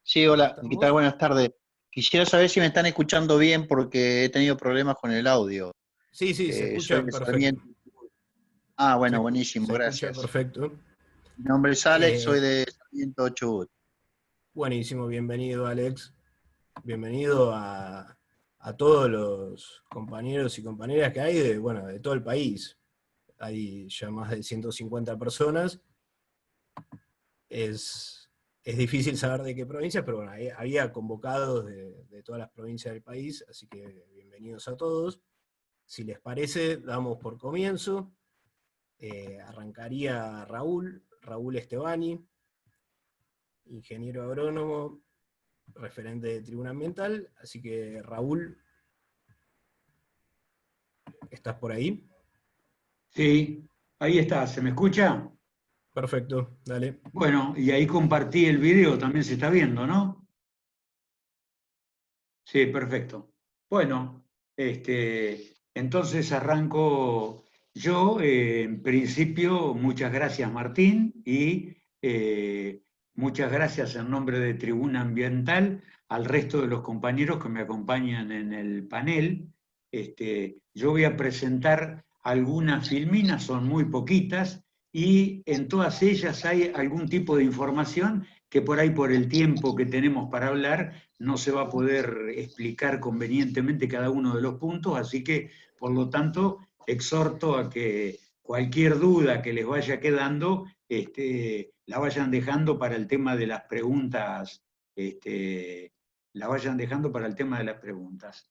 Sí, hola, ¿qué tal? ¿Estamos? Buenas tardes. Quisiera saber si me están escuchando bien porque he tenido problemas con el audio. Sí, sí, se Soy escucha de perfecto. Sarmiento. Ah, bueno, buenísimo, Se escucha gracias. perfecto. Mi nombre es Alex, soy Eh, de Sarmiento Chubut. Buenísimo, bienvenido Alex. Bienvenido a todos los compañeros y compañeras que hay de todo el país. Hay ya más de 150 personas. Es difícil saber de qué provincias, pero bueno, había convocados de todas las provincias del país, así que bienvenidos a todos. Si les parece, damos por comienzo. Arrancaría Raúl Estebani, ingeniero agrónomo, referente de Tribuna Ambiental. Así que Raúl, ¿estás por ahí? Sí, ahí está, ¿se me escucha? Perfecto, dale. Bueno, y ahí compartí el video, también se está viendo, ¿no? Sí, perfecto. Bueno, entonces arranco yo. En principio, muchas gracias Martín y muchas gracias en nombre de Tribuna Ambiental al resto de los compañeros que me acompañan en el panel. Yo voy a presentar algunas filminas, son muy poquitas, y en todas ellas hay algún tipo de información que por ahí, por el tiempo que tenemos para hablar, no se va a poder explicar convenientemente cada uno de los puntos, así que, por lo tanto, exhorto a que cualquier duda que les vaya quedando, la vayan dejando para el tema de las preguntas, la vayan dejando para el tema de las preguntas.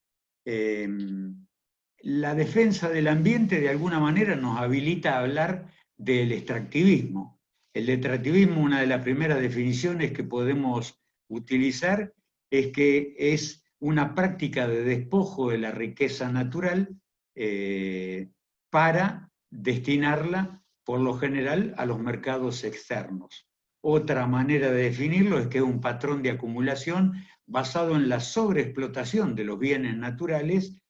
La defensa del ambiente, de alguna manera, nos habilita a hablar del extractivismo. El extractivismo, una de las primeras definiciones que podemos utilizar, es que es una práctica de despojo de la riqueza natural para destinarla, por lo general, a los mercados externos. Otra manera de definirlo es que es un patrón de acumulación basado en la sobreexplotación de los bienes naturales,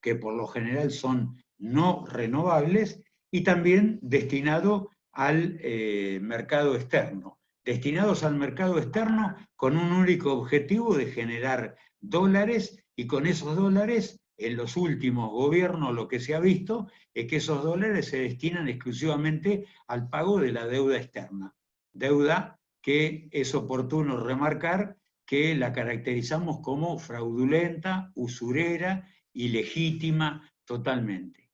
que por lo general son no renovables, y también destinado al mercado externo. Destinados al mercado externo con un único objetivo de generar dólares, y con esos dólares, en los últimos gobiernos lo que se ha visto es que esos dólares se destinan exclusivamente al pago de la deuda externa. Deuda que es oportuno remarcar que la caracterizamos como fraudulenta, usurera, ilegítima totalmente.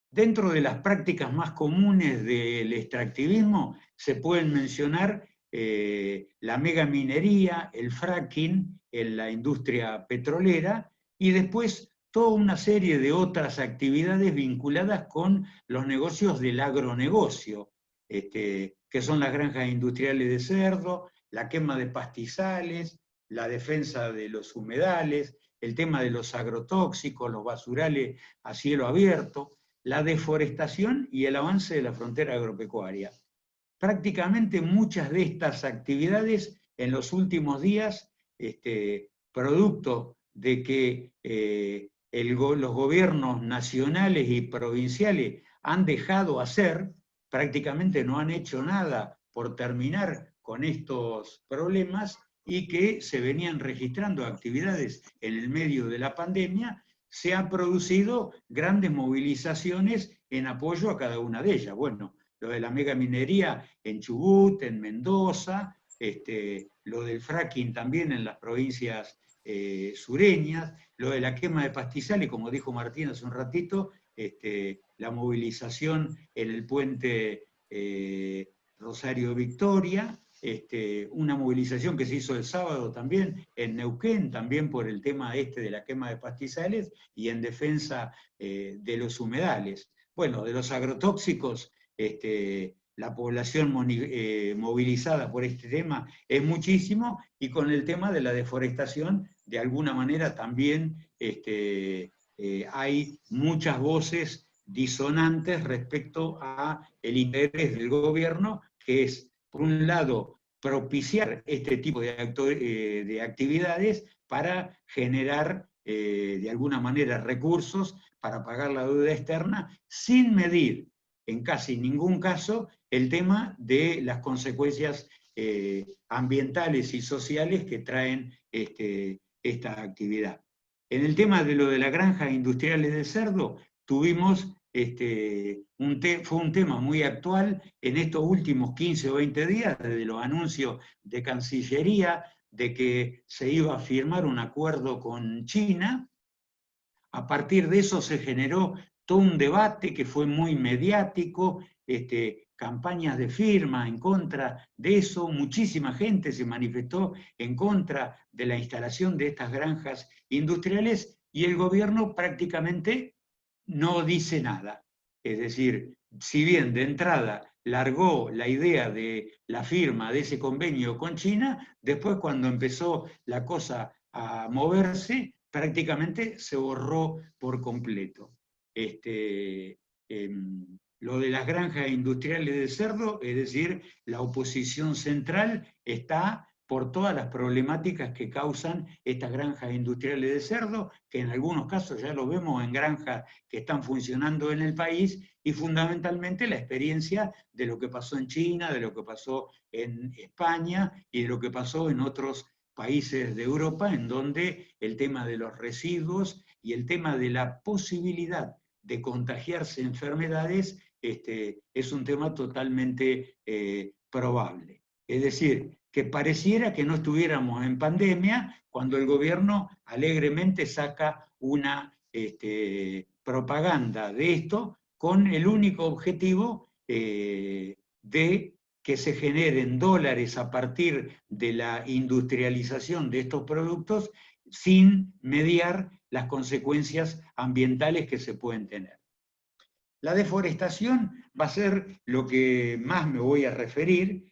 Dentro de las prácticas más comunes del extractivismo se pueden mencionar la megaminería, el fracking en la industria petrolera, y después toda una serie de otras actividades vinculadas con los negocios del agronegocio, que son las granjas industriales de cerdo, la quema de pastizales, la defensa de los humedales, el tema de los agrotóxicos, los basurales a cielo abierto, la deforestación y el avance de la frontera agropecuaria. Prácticamente muchas de estas actividades en los últimos días, producto de que los gobiernos nacionales y provinciales han dejado hacer, prácticamente no han hecho nada por terminar con estos problemas, y que se venían registrando actividades en el medio de la pandemia, se han producido grandes movilizaciones en apoyo a cada una de ellas. Bueno, lo de la megaminería en Chubut, en Mendoza, lo del fracking también en las provincias sureñas, lo de la quema de pastizales, como dijo Martín hace un ratito, la movilización en el puente Rosario Victoria, una movilización que se hizo el sábado también en Neuquén, también por el tema de la quema de pastizales y en defensa de los humedales. Bueno, de los agrotóxicos, la población movilizada por este tema es muchísimo, y con el tema de la deforestación, de alguna manera también hay muchas voces disonantes respecto a el interés del gobierno, que es, por un lado, propiciar este tipo de actividades para generar, de alguna manera, recursos para pagar la deuda externa, sin medir en casi ningún caso el tema de las consecuencias ambientales y sociales que traen esta actividad. En el tema de lo de las granjas industriales de cerdo, tuvimos, fue un tema muy actual en estos últimos 15 o 20 días, desde los anuncios de Cancillería de que se iba a firmar un acuerdo con China. A partir de eso se generó todo un debate que fue muy mediático, campañas de firma en contra de eso, muchísima gente se manifestó en contra de la instalación de estas granjas industriales y el gobierno prácticamente no dice nada. Es decir, si bien de entrada largó la idea de la firma de ese convenio con China, después cuando empezó la cosa a moverse, prácticamente se borró por completo. Lo de las granjas industriales de cerdo, es decir, la oposición central está por todas las problemáticas que causan estas granjas industriales de cerdo, que en algunos casos ya lo vemos en granjas que están funcionando en el país, y fundamentalmente la experiencia de lo que pasó en China, de lo que pasó en España y de lo que pasó en otros países de Europa, en donde el tema de los residuos y el tema de la posibilidad de contagiarse enfermedades es un tema totalmente probable. Es decir, que pareciera que no estuviéramos en pandemia cuando el gobierno alegremente saca una propaganda de esto con el único objetivo de que se generen dólares a partir de la industrialización de estos productos sin mediar las consecuencias ambientales que se pueden tener. La deforestación va a ser lo que más me voy a referir.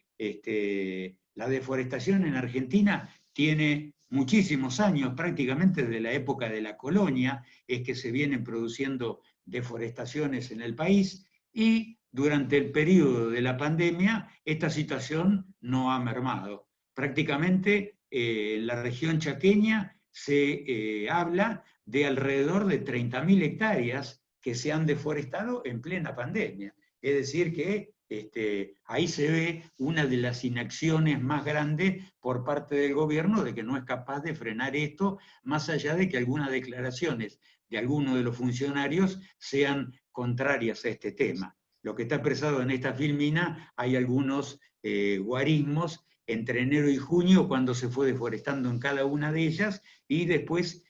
La deforestación en Argentina tiene muchísimos años, prácticamente desde la época de la colonia, es que se vienen produciendo deforestaciones en el país, y durante el periodo de la pandemia esta situación no ha mermado. Prácticamente en la región chaqueña se habla de alrededor de 30.000 hectáreas que se han deforestado en plena pandemia. Es decir que ahí se ve una de las inacciones más grandes por parte del gobierno de que no es capaz de frenar esto, más allá de que algunas declaraciones de algunos de los funcionarios sean contrarias a este tema. Lo que está expresado en esta filmina, hay algunos guarismos entre enero y junio, cuando se fue deforestando en cada una de ellas, y después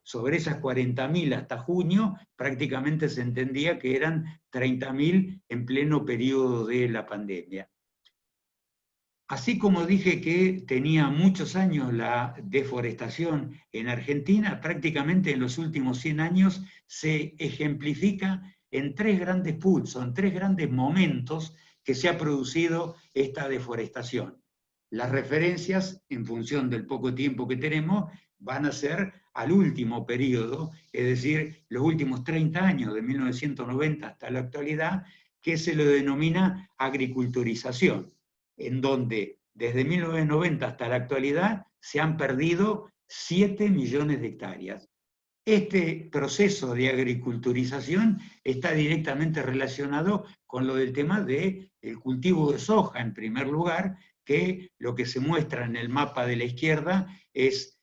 sobre esas 40.000 hasta junio, prácticamente se entendía que eran 30.000 en pleno periodo de la pandemia. Así como dije que tenía muchos años la deforestación en Argentina, prácticamente en los últimos 100 años se ejemplifica en tres grandes puntos, en tres grandes momentos que se ha producido esta deforestación. Las referencias, en función del poco tiempo que tenemos, van a ser al último periodo, es decir, los últimos 30 años, de 1990 hasta la actualidad, que se lo denomina agriculturización, en donde desde 1990 hasta la actualidad se han perdido 7 millones de hectáreas. Este proceso de agriculturización está directamente relacionado con lo del tema del cultivo de soja, en primer lugar, que lo que se muestra en el mapa de la izquierda es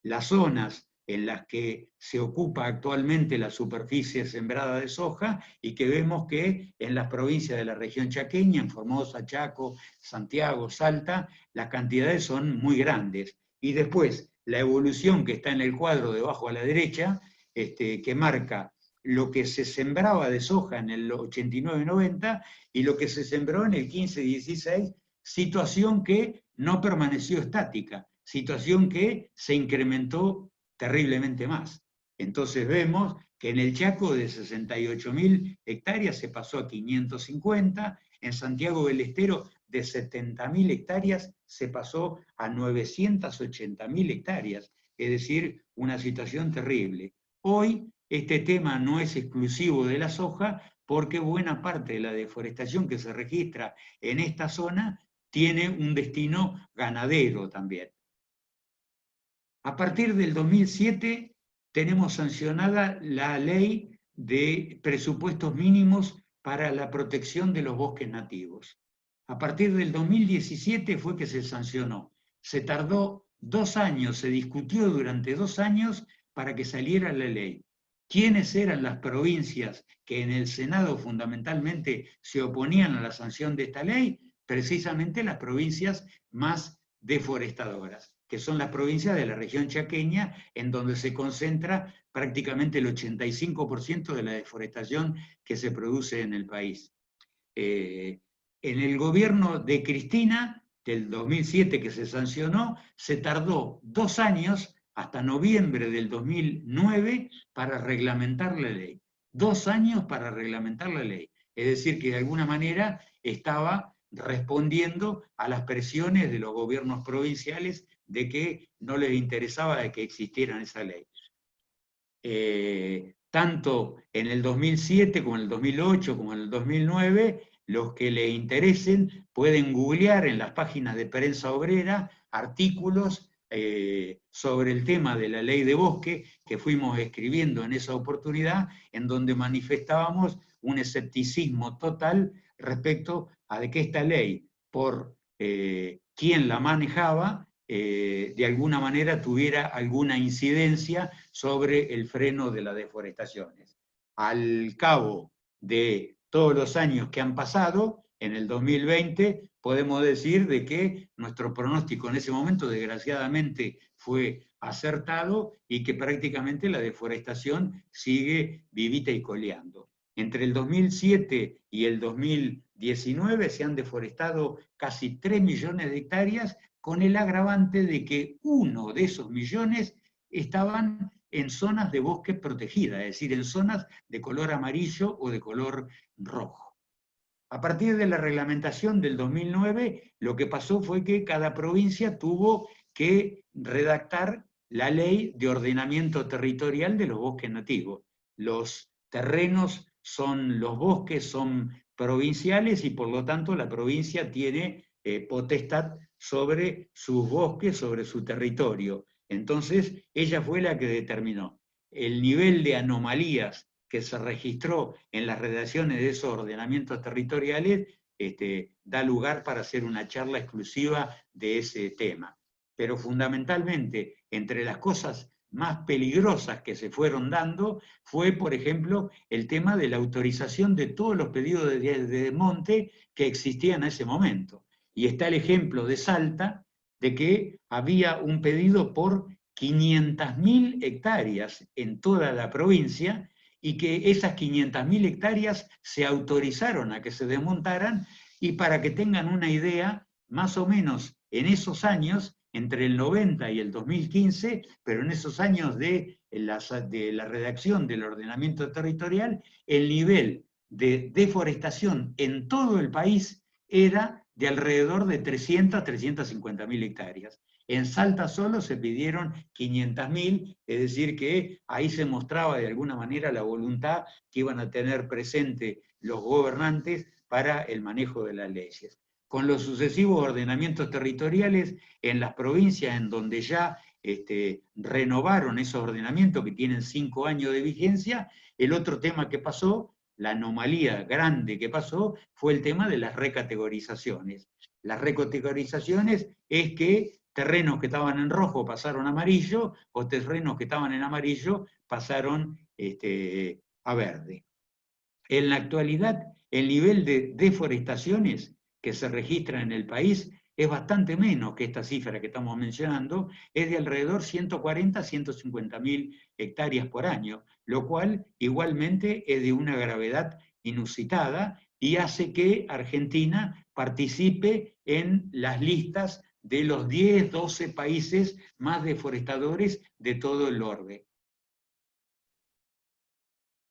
las zonas en las que se ocupa actualmente la superficie sembrada de soja, y que vemos que en las provincias de la región chaqueña, en Formosa, Chaco, Santiago, Salta, las cantidades son muy grandes. Y después, la evolución que está en el cuadro debajo a la derecha, que marca lo que se sembraba de soja en el 89-90 y lo que se sembró en el 15-16, situación que no permaneció estática, situación que se incrementó terriblemente más. Entonces vemos que en el Chaco de 68.000 hectáreas se pasó a 550, en Santiago del Estero de 70.000 hectáreas se pasó a 980.000 hectáreas, es decir, una situación terrible. Hoy este tema no es exclusivo de la soja, porque buena parte de la deforestación que se registra en esta zona tiene un destino ganadero también. A partir del 2007 tenemos sancionada la ley de presupuestos mínimos para la protección de los bosques nativos. A partir del 2017 fue que se sancionó. Se tardó 2 años, se discutió durante 2 años para que saliera la ley. ¿Quiénes eran las provincias que en el Senado fundamentalmente se oponían a la sanción de esta ley? Precisamente las provincias más deforestadoras, que son las provincias de la región chaqueña, en donde se concentra prácticamente el 85% de la deforestación que se produce en el país. En el gobierno de Cristina, del 2007 que se sancionó, se tardó 2 años, hasta noviembre del 2009, para reglamentar la ley. 2 años para reglamentar la ley. Es decir, que de alguna manera estaba respondiendo a las presiones de los gobiernos provinciales de que no les interesaba de que existiera esa ley. Tanto en el 2007 como en el 2008 como en el 2009, los que les interesen pueden googlear en las páginas de Prensa Obrera artículos sobre el tema de la ley de bosque que fuimos escribiendo en esa oportunidad, en donde manifestábamos un escepticismo total respecto a de que esta ley, por quien la manejaba, de alguna manera tuviera alguna incidencia sobre el freno de las deforestaciones. Al cabo de todos los años que han pasado, en el 2020 podemos decir de que nuestro pronóstico en ese momento desgraciadamente fue acertado y que prácticamente la deforestación sigue vivita y coleando. Entre el 2007 y el 2019 se han deforestado casi 3 millones de hectáreas, con el agravante de que 1 de esos millones estaban en zonas de bosque protegida, es decir, en zonas de color amarillo o de color rojo. A partir de la reglamentación del 2009, lo que pasó fue que cada provincia tuvo que redactar la ley de ordenamiento territorial de los bosques nativos. Los terrenos los bosques son provinciales y por lo tanto la provincia tiene potestad sobre sus bosques, sobre su territorio. Entonces, ella fue la que determinó el nivel de anomalías que se registró en las redacciones de esos ordenamientos territoriales, da lugar para hacer una charla exclusiva de ese tema. Pero fundamentalmente, entre las cosas más peligrosas que se fueron dando, fue, por ejemplo, el tema de la autorización de todos los pedidos de desmonte que existían en ese momento. Y está el ejemplo de Salta, de que había un pedido por 500.000 hectáreas en toda la provincia, y que esas 500.000 hectáreas se autorizaron a que se desmontaran, y para que tengan una idea, más o menos en esos años, entre el 90 y el 2015, pero en esos años de la redacción del ordenamiento territorial, el nivel de deforestación en todo el país era de alrededor de 300 a 350.000 hectáreas. En Salta solo se pidieron 500.000, es decir que ahí se mostraba de alguna manera la voluntad que iban a tener presente los gobernantes para el manejo de las leyes. Con los sucesivos ordenamientos territoriales en las provincias en donde ya renovaron esos ordenamientos que tienen 5 años de vigencia, el otro tema que pasó, la anomalía grande que pasó, fue el tema de las recategorizaciones. Las recategorizaciones es que terrenos que estaban en rojo pasaron a amarillo, o terrenos que estaban en amarillo pasaron a verde. En la actualidad, el nivel de deforestaciones que se registra en el país es bastante menos que esta cifra que estamos mencionando, es de alrededor 140 a 150.000 hectáreas por año, lo cual igualmente es de una gravedad inusitada y hace que Argentina participe en las listas de los 10, 12 países más deforestadores de todo el orbe.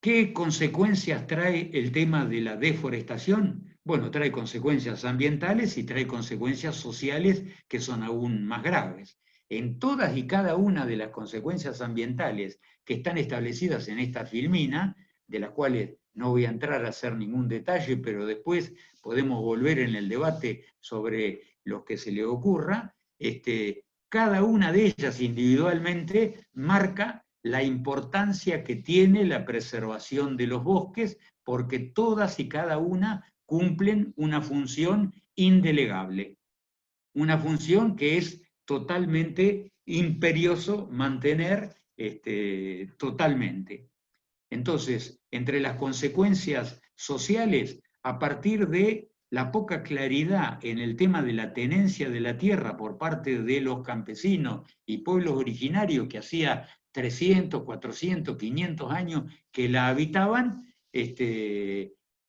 ¿Qué consecuencias trae el tema de la deforestación? Bueno, trae consecuencias ambientales y trae consecuencias sociales que son aún más graves. En todas y cada una de las consecuencias ambientales que están establecidas en esta filmina, de las cuales no voy a entrar a hacer ningún detalle, pero después podemos volver en el debate sobre lo que se le ocurra, cada una de ellas individualmente marca la importancia que tiene la preservación de los bosques, porque todas y cada una cumplen una función indelegable, una función que es totalmente imperioso mantener totalmente. Entonces, entre las consecuencias sociales, a partir de la poca claridad en el tema de la tenencia de la tierra por parte de los campesinos y pueblos originarios que hacía 300, 400, 500 años que la habitaban,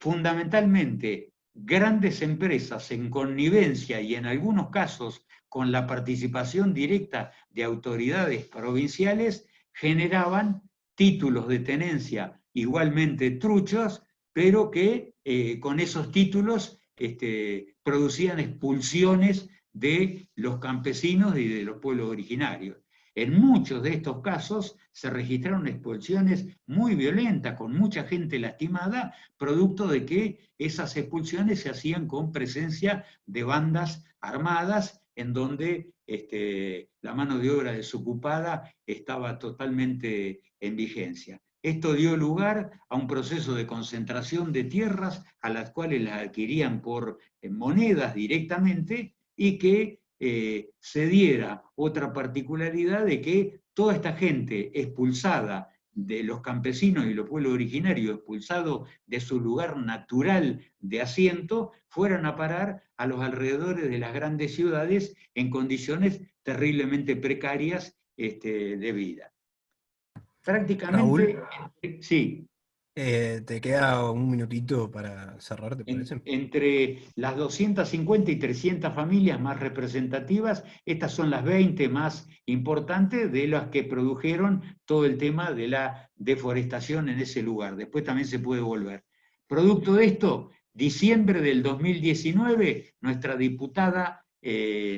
fundamentalmente grandes empresas en connivencia y en algunos casos con la participación directa de autoridades provinciales generaban títulos de tenencia igualmente truchos, pero que con esos títulos producían expulsiones de los campesinos y de los pueblos originarios. En muchos de estos casos se registraron expulsiones muy violentas, con mucha gente lastimada, producto de que esas expulsiones se hacían con presencia de bandas armadas, en donde la mano de obra desocupada estaba totalmente en vigencia. Esto dio lugar a un proceso de concentración de tierras a las cuales las adquirían por monedas directamente y que se diera otra particularidad de que toda esta gente expulsada de los campesinos y los pueblos originarios, expulsados de su lugar natural de asiento, fueran a parar a los alrededores de las grandes ciudades en condiciones terriblemente precarias de vida. Prácticamente, Raúl, sí. te queda un minutito para cerrar, ¿te parece? Entre las 250 y 300 familias más representativas, estas son las 20 más importantes de las que produjeron todo el tema de la deforestación en ese lugar. Después también se puede volver. Producto de esto, diciembre del 2019, nuestra diputada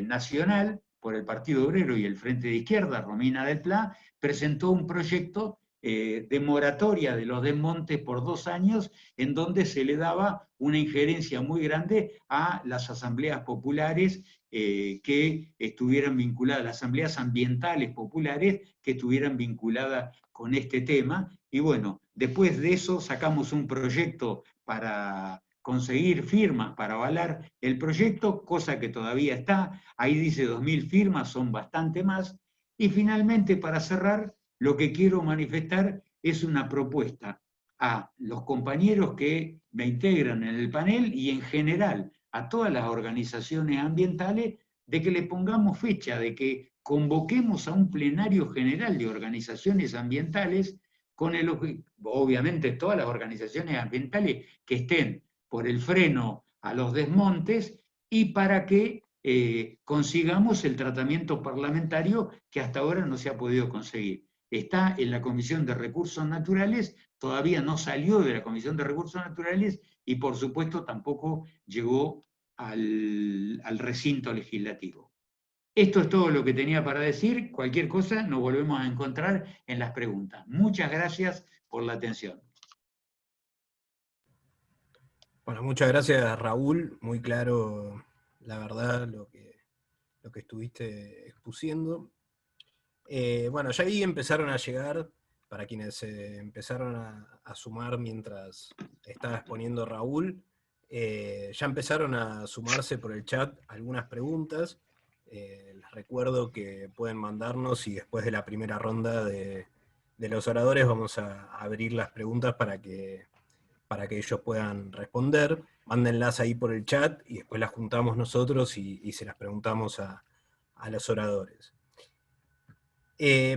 nacional por el Partido Obrero y el Frente de Izquierda, Romina del Pla, presentó un proyecto de moratoria de los desmontes por 2 años, en donde se le daba una injerencia muy grande a las asambleas populares que estuvieran vinculadas, las asambleas ambientales populares que estuvieran vinculadas con este tema. Y bueno, después de eso sacamos un proyecto para conseguir firmas para avalar el proyecto, cosa que todavía está, ahí dice 2.000 firmas, son bastante más. Y finalmente, para cerrar, lo que quiero manifestar es una propuesta a los compañeros que me integran en el panel y en general a todas las organizaciones ambientales de que le pongamos fecha, de que convoquemos a un plenario general de organizaciones ambientales con el obviamente todas las organizaciones ambientales que estén por el freno a los desmontes y para que consigamos el tratamiento parlamentario que hasta ahora no se ha podido conseguir. Está en la Comisión de Recursos Naturales, todavía no salió de la Comisión de Recursos Naturales y por supuesto tampoco llegó al recinto legislativo. Esto es todo lo que tenía para decir. Cualquier cosa nos volvemos a encontrar en las preguntas. Muchas gracias por la atención. Bueno, muchas gracias, Raúl. Muy claro, la verdad, lo que estuviste expusiendo. Bueno, ya ahí empezaron a llegar, para quienes se empezaron a sumar mientras estaba exponiendo Raúl, ya empezaron a sumarse por el chat algunas preguntas. Les recuerdo que pueden mandarnos y después de la primera ronda de los oradores vamos a abrir las preguntas para que ellos puedan responder. Mándenlas ahí por el chat y después las juntamos nosotros y se las preguntamos a los oradores.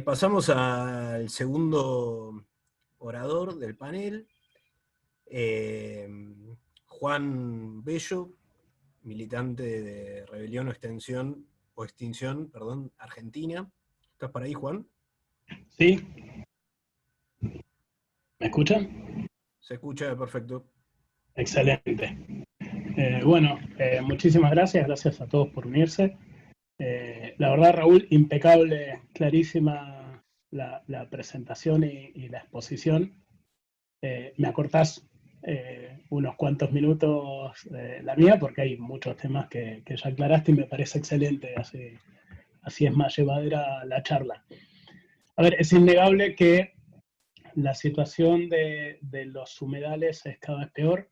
Pasamos al segundo orador del panel, Juan Bello, militante de Rebelión o Extinción, Argentina. ¿Estás por ahí, Juan? Sí. ¿Me escuchan? Se escucha perfecto. Excelente. Bueno, muchísimas gracias a todos por unirse. La verdad, Raúl, impecable, clarísima la presentación y la exposición. Me acortás unos cuantos minutos la mía, porque hay muchos temas que ya aclaraste y me parece excelente, así es más llevadera la charla. A ver, es innegable que la situación de los humedales es cada vez peor.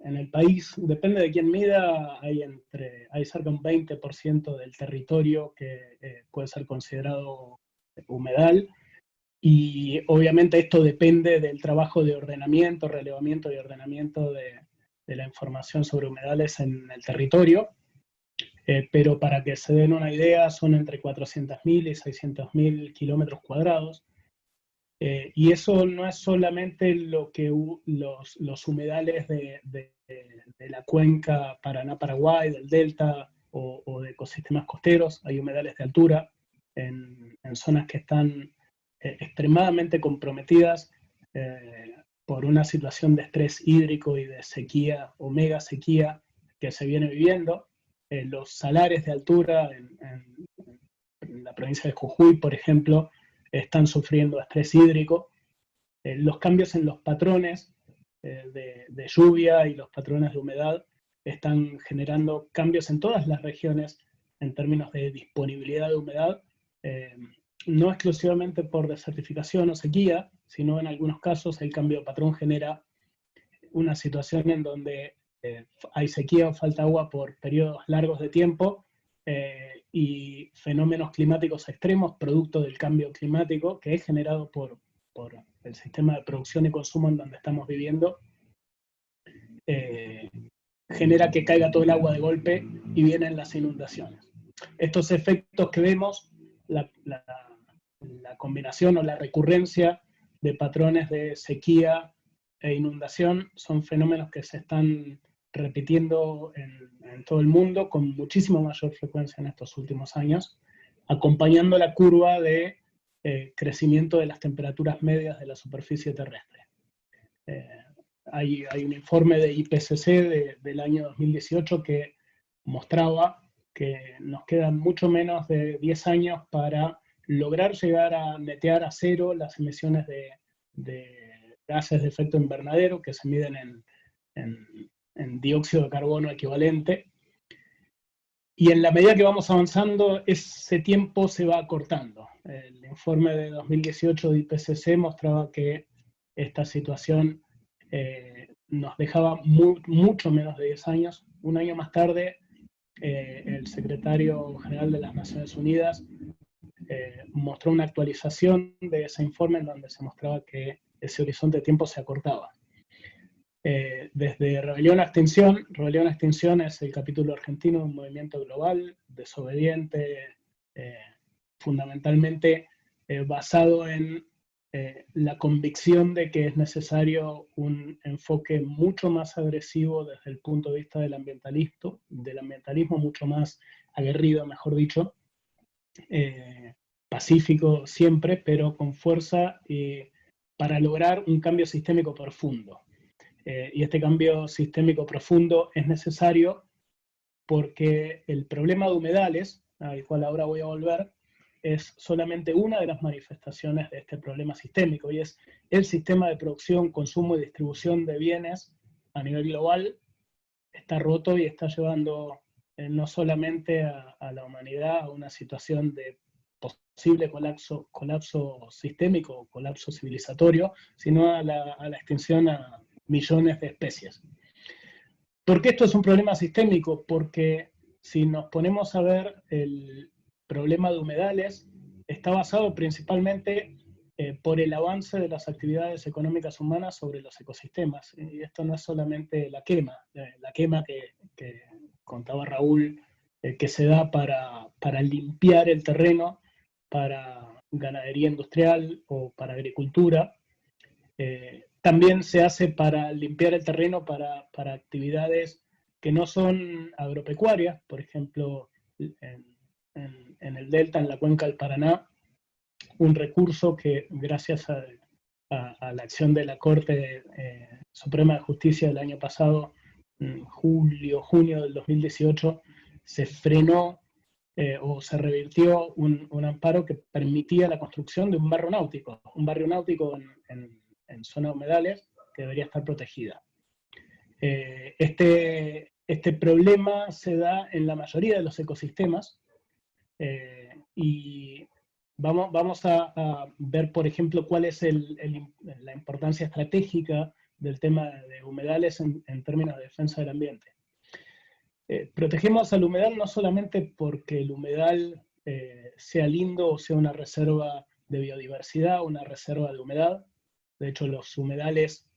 en el país, depende de quién mida, hay cerca de un 20% del territorio que puede ser considerado humedal, y obviamente esto depende del trabajo de ordenamiento, relevamiento y ordenamiento de la información sobre humedales en el territorio, pero para que se den una idea, son entre 400.000 y 600.000 kilómetros cuadrados. Y eso no es solamente lo que los humedales de la cuenca Paraná-Paraguay, del delta o de ecosistemas costeros. Hay humedales de altura en zonas que están extremadamente comprometidas por una situación de estrés hídrico y de sequía o mega sequía que se viene viviendo. Los salares de altura en la provincia de Jujuy, por ejemplo, están sufriendo estrés hídrico. Los cambios en los patrones de lluvia y los patrones de humedad están generando cambios en todas las regiones en términos de disponibilidad de humedad, no exclusivamente por desertificación o sequía, sino en algunos casos el cambio de patrón genera una situación en donde hay sequía o falta agua por periodos largos de tiempo, y fenómenos climáticos extremos producto del cambio climático que es generado por el sistema de producción y consumo en donde estamos viviendo, genera que caiga todo el agua de golpe y vienen las inundaciones. Estos efectos que vemos, la combinación o la recurrencia de patrones de sequía e inundación, son fenómenos que se están repitiendo en todo el mundo con muchísimo mayor frecuencia en estos últimos años, acompañando la curva de crecimiento de las temperaturas medias de la superficie terrestre. Hay un informe de IPCC del año 2018 que mostraba que nos quedan mucho menos de 10 años para lograr llegar a netear a cero las emisiones de gases de efecto invernadero que se miden en dióxido de carbono equivalente. Y en la medida que vamos avanzando, ese tiempo se va acortando. El informe de 2018 de IPCC mostraba que esta situación nos dejaba mucho menos de 10 años. Un año más tarde, el secretario general de las Naciones Unidas mostró una actualización de ese informe en donde se mostraba que ese horizonte de tiempo se acortaba. Desde Rebelión a Extinción es el capítulo argentino de un movimiento global, desobediente, fundamentalmente basado en la convicción de que es necesario un enfoque mucho más agresivo desde el punto de vista del ambientalismo mucho más aguerrido, mejor dicho, pacífico siempre, pero con fuerza, para lograr un cambio sistémico profundo. Y este cambio sistémico profundo es necesario porque el problema de humedales, al cual ahora voy a volver, es solamente una de las manifestaciones de este problema sistémico, y es el sistema de producción, consumo y distribución de bienes a nivel global está roto y está llevando no solamente a la humanidad a una situación de posible colapso sistémico, colapso civilizatorio, sino a la extinción a millones de especies. ¿Por qué esto es un problema sistémico? Porque si nos ponemos a ver, el problema de humedales está basado principalmente por el avance de las actividades económicas humanas sobre los ecosistemas. Y esto no es solamente la quema que contaba Raúl, que se da para limpiar el terreno, para ganadería industrial o para agricultura. También se hace para limpiar el terreno para actividades que no son agropecuarias, por ejemplo, en el delta, en la cuenca del Paraná, un recurso que gracias a la acción de la Corte Suprema de Justicia del año pasado, junio del 2018, se frenó o se revirtió un amparo que permitía la construcción de un barrio náutico en zonas humedales que debería estar protegida. Este problema se da en la mayoría de los ecosistemas, y vamos a ver, por ejemplo, cuál es la importancia estratégica del tema de humedales en términos de defensa del ambiente. Protegemos al humedal no solamente porque el humedal sea lindo o sea una reserva de biodiversidad, una reserva de humedad. De hecho, los humedales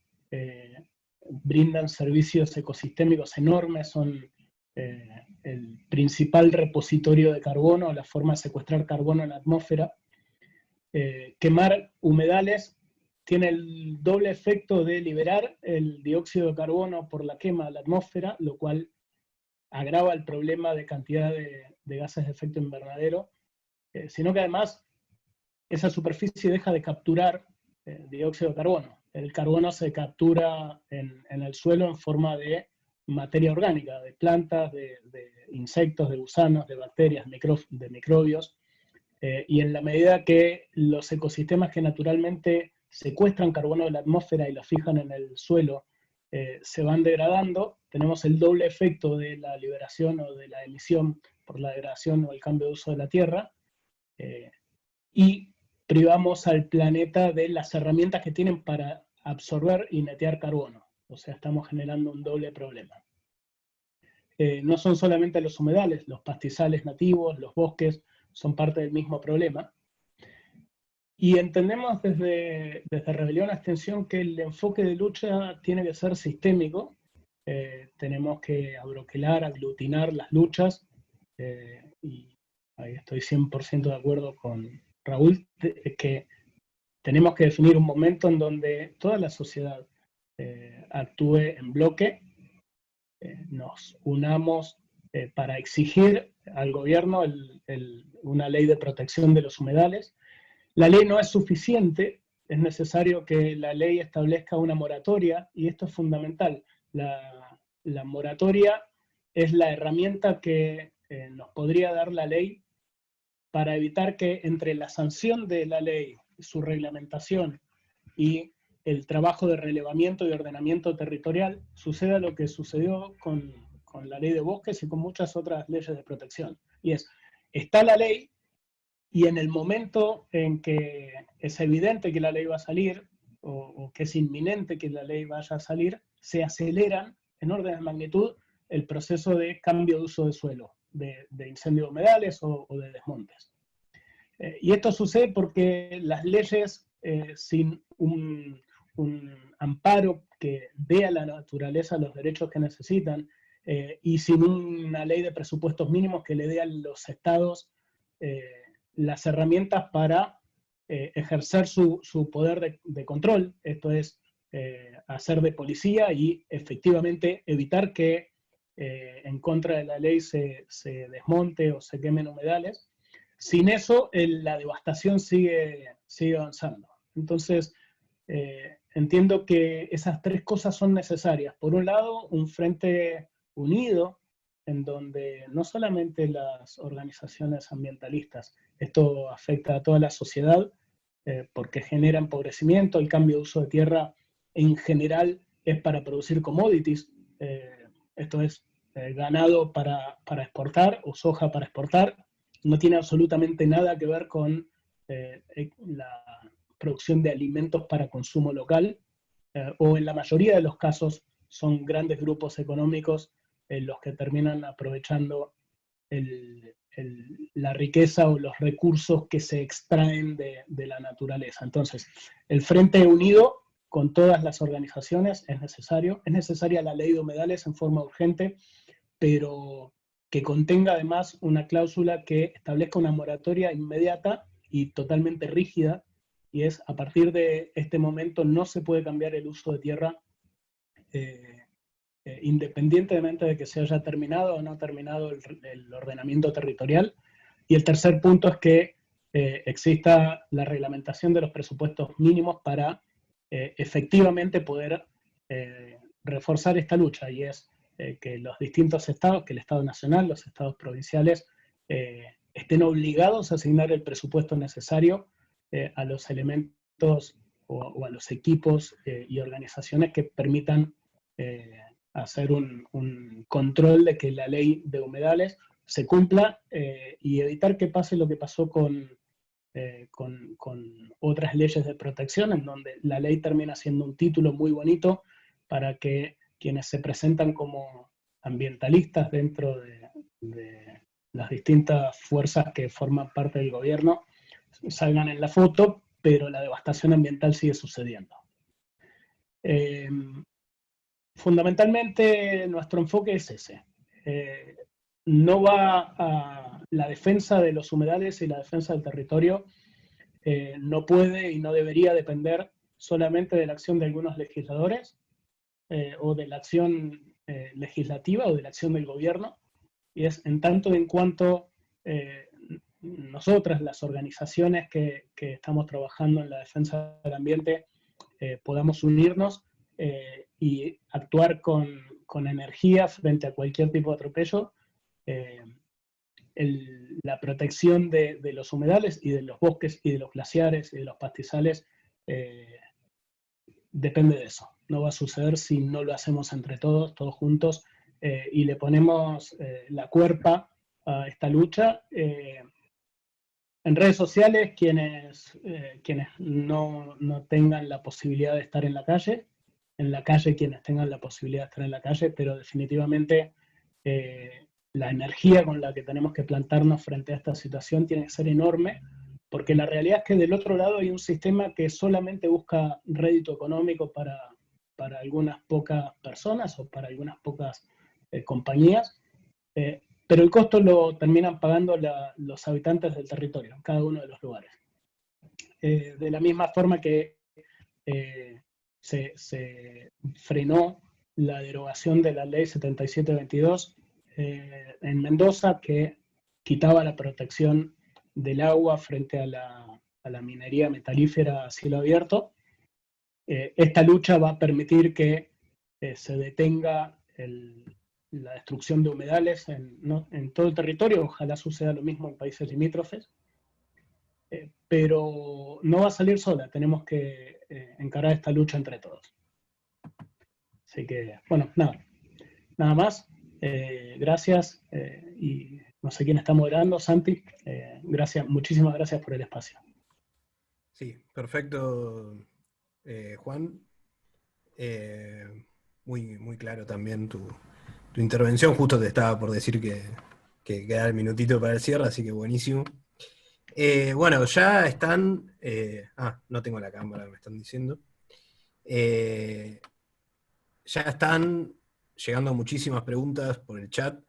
brindan servicios ecosistémicos enormes, son el principal repositorio de carbono, la forma de secuestrar carbono en la atmósfera. Quemar humedales tiene el doble efecto de liberar el dióxido de carbono por la quema a la atmósfera, lo cual agrava el problema de cantidad de gases de efecto invernadero, sino que además esa superficie deja de capturar dióxido de carbono. El carbono se captura en el suelo en forma de materia orgánica, de plantas, de insectos, de gusanos, de bacterias, de microbios, y en la medida que los ecosistemas que naturalmente secuestran carbono de la atmósfera y lo fijan en el suelo se van degradando, tenemos el doble efecto de la liberación o de la emisión por la degradación o el cambio de uso de la tierra, y privamos al planeta de las herramientas que tienen para absorber y netear carbono. O sea, estamos generando un doble problema. No son solamente los humedales, los pastizales nativos, los bosques, son parte del mismo problema. Y entendemos desde Rebelión a Extensión que el enfoque de lucha tiene que ser sistémico. Tenemos que abroquelar, aglutinar las luchas, y ahí estoy 100% de acuerdo con Raúl, que tenemos que definir un momento en donde toda la sociedad actúe en bloque, nos unamos para exigir al gobierno una ley de protección de los humedales. La ley no es suficiente, es necesario que la ley establezca una moratoria, y esto es fundamental. La moratoria es la herramienta que nos podría dar la ley para evitar que entre la sanción de la ley, su reglamentación y el trabajo de relevamiento y ordenamiento territorial suceda lo que sucedió con la ley de bosques y con muchas otras leyes de protección. Y está la ley, y en el momento en que es evidente que la ley va a salir, o que es inminente que la ley vaya a salir, se aceleran en orden de magnitud el proceso de cambio de uso de suelo, de incendios de humedales o de desmontes. Y esto sucede porque las leyes, sin un amparo que dé a la naturaleza los derechos que necesitan, y sin una ley de presupuestos mínimos que le dé a los estados las herramientas para ejercer su poder de control, esto es, hacer de policía y efectivamente evitar que en contra de la ley se desmonte o se quemen humedales. Sin eso, la devastación sigue avanzando. Entonces, entiendo que esas tres cosas son necesarias. Por un lado, un frente unido, en donde no solamente las organizaciones ambientalistas, esto afecta a toda la sociedad, porque genera empobrecimiento, el cambio de uso de tierra en general es para producir commodities, esto es ganado para exportar o soja para exportar, no tiene absolutamente nada que ver con la producción de alimentos para consumo local, o en la mayoría de los casos son grandes grupos económicos los que terminan aprovechando la riqueza o los recursos que se extraen de la naturaleza. Entonces, el Frente Unido con todas las organizaciones es necesario. Es necesaria la ley de humedales en forma urgente, pero que contenga además una cláusula que establezca una moratoria inmediata y totalmente rígida, y es, a partir de este momento no se puede cambiar el uso de tierra independientemente de que se haya terminado o no terminado el ordenamiento territorial. Y el tercer punto es que exista la reglamentación de los presupuestos mínimos para efectivamente poder reforzar esta lucha, y es que los distintos estados, que el Estado Nacional, los estados provinciales, estén obligados a asignar el presupuesto necesario a los elementos o a los equipos y organizaciones que permitan hacer un control de que la ley de humedales se cumpla, y evitar que pase lo que pasó con con otras leyes de protección, en donde la ley termina siendo un título muy bonito para que quienes se presentan como ambientalistas dentro de las distintas fuerzas que forman parte del gobierno salgan en la foto, pero la devastación ambiental sigue sucediendo. Fundamentalmente nuestro enfoque es ese. No va a la defensa de los humedales y la defensa del territorio, no puede y no debería depender solamente de la acción de algunos legisladores o de la acción legislativa o de la acción del gobierno, y es en tanto en cuanto nosotras, las organizaciones que estamos trabajando en la defensa del ambiente, podamos unirnos y actuar con energía frente a cualquier tipo de atropello. La protección de los humedales y de los bosques y de los glaciares y de los pastizales depende de eso. No va a suceder si no lo hacemos entre todos juntos, y le ponemos la cuerpa a esta lucha. En redes sociales, quienes no tengan la posibilidad de estar en la calle quienes tengan la posibilidad de estar en la calle, pero definitivamente la energía con la que tenemos que plantarnos frente a esta situación tiene que ser enorme, porque la realidad es que del otro lado hay un sistema que solamente busca rédito económico para algunas pocas personas o para algunas pocas compañías, pero el costo lo terminan pagando los habitantes del territorio, en cada uno de los lugares. De la misma forma que se frenó la derogación de la ley 7722 en Mendoza, que quitaba la protección del agua frente a la minería metalífera a cielo abierto. Esta lucha va a permitir que se detenga la destrucción de humedales en todo el territorio. Ojalá suceda lo mismo en países limítrofes, pero no va a salir sola, tenemos que encarar esta lucha entre todos. Así que, bueno, nada más. Gracias, y no sé quién está moderando, Santi. Gracias, muchísimas gracias por el espacio. Sí, perfecto, Juan. Muy claro también tu intervención. Justo te estaba por decir que queda el minutito para el cierre, así que buenísimo. Bueno, ya están... no tengo la cámara, me están diciendo. Ya están llegando muchísimas preguntas por el chat.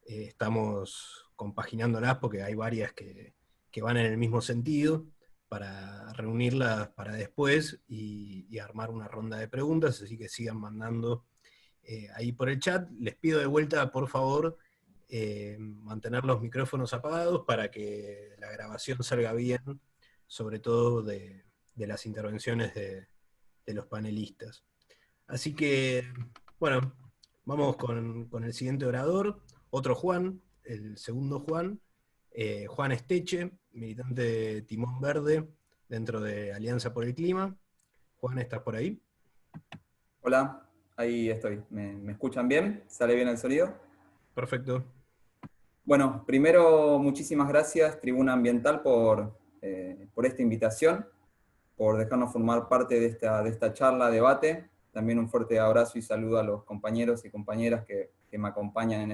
Estamos compaginándolas porque hay varias que van en el mismo sentido, para reunirlas para después y armar una ronda de preguntas, así que sigan mandando ahí por el chat. Les pido de vuelta, por favor, mantener los micrófonos apagados para que la grabación salga bien, sobre todo de las intervenciones de los panelistas. Así que, bueno, vamos con el siguiente orador, otro Juan, el segundo Juan, Juan Esteche, militante de Timón Verde dentro de Alianza por el Clima. Juan, ¿estás por ahí? Hola, ahí estoy. ¿Me escuchan bien? ¿Sale bien el sonido? Perfecto. Bueno, primero, muchísimas gracias, Tribuna Ambiental, por esta invitación, por dejarnos formar parte de esta charla, debate. También un fuerte abrazo y saludo a los compañeros y compañeras que me acompañan en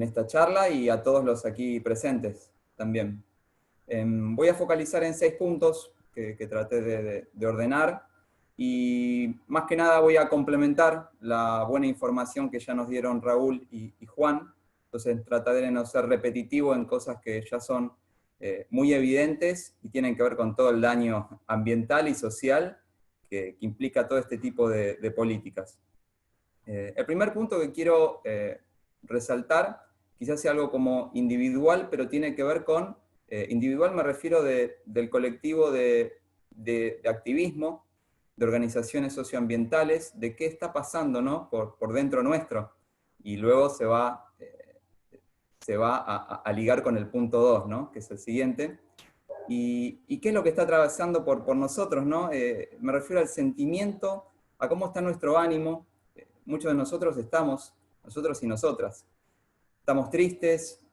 esta charla, y a todos los aquí presentes también. Voy a focalizar en 6 puntos que traté de ordenar, y más que nada voy a complementar la buena información que ya nos dieron Raúl y Juan. Entonces trataré de no ser repetitivo en cosas que ya son muy evidentes y tienen que ver con todo el daño ambiental y social que implica todo este tipo de políticas. El primer punto que quiero resaltar, quizás sea algo como individual, pero tiene que ver con, individual me refiero del colectivo de activismo, de organizaciones socioambientales, de qué está pasando, ¿no? por dentro nuestro, y luego se va a ligar con el punto 2, ¿no? Que es el siguiente. ¿Y qué es lo que está atravesando por nosotros, ¿no? Me refiero al sentimiento, a cómo está nuestro ánimo. Muchos de nosotros nosotros y nosotras, estamos tristes,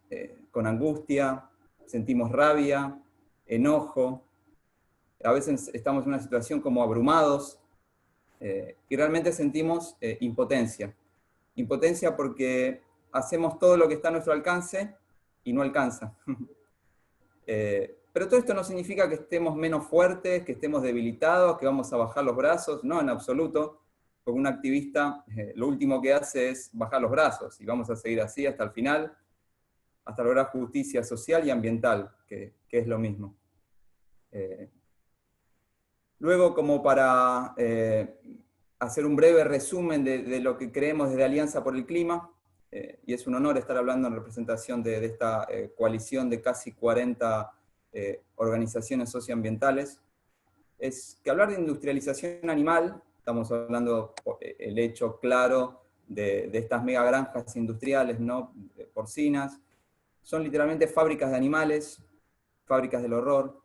con angustia, sentimos rabia, enojo, a veces estamos en una situación como abrumados, y realmente sentimos impotencia. Impotencia porque hacemos todo lo que está a nuestro alcance y no alcanza. Pero todo esto no significa que estemos menos fuertes, que estemos debilitados, que vamos a bajar los brazos, no, en absoluto, porque un activista lo último que hace es bajar los brazos, y vamos a seguir así hasta el final, hasta lograr justicia social y ambiental, que es lo mismo. Luego, como para hacer un breve resumen de lo que creemos desde Alianza por el Clima, y es un honor estar hablando en representación de esta coalición de casi 40 organizaciones socioambientales, es que hablar de industrialización animal, estamos hablando el hecho claro de estas megagranjas industriales, ¿no?, porcinas, son literalmente fábricas de animales, fábricas del horror.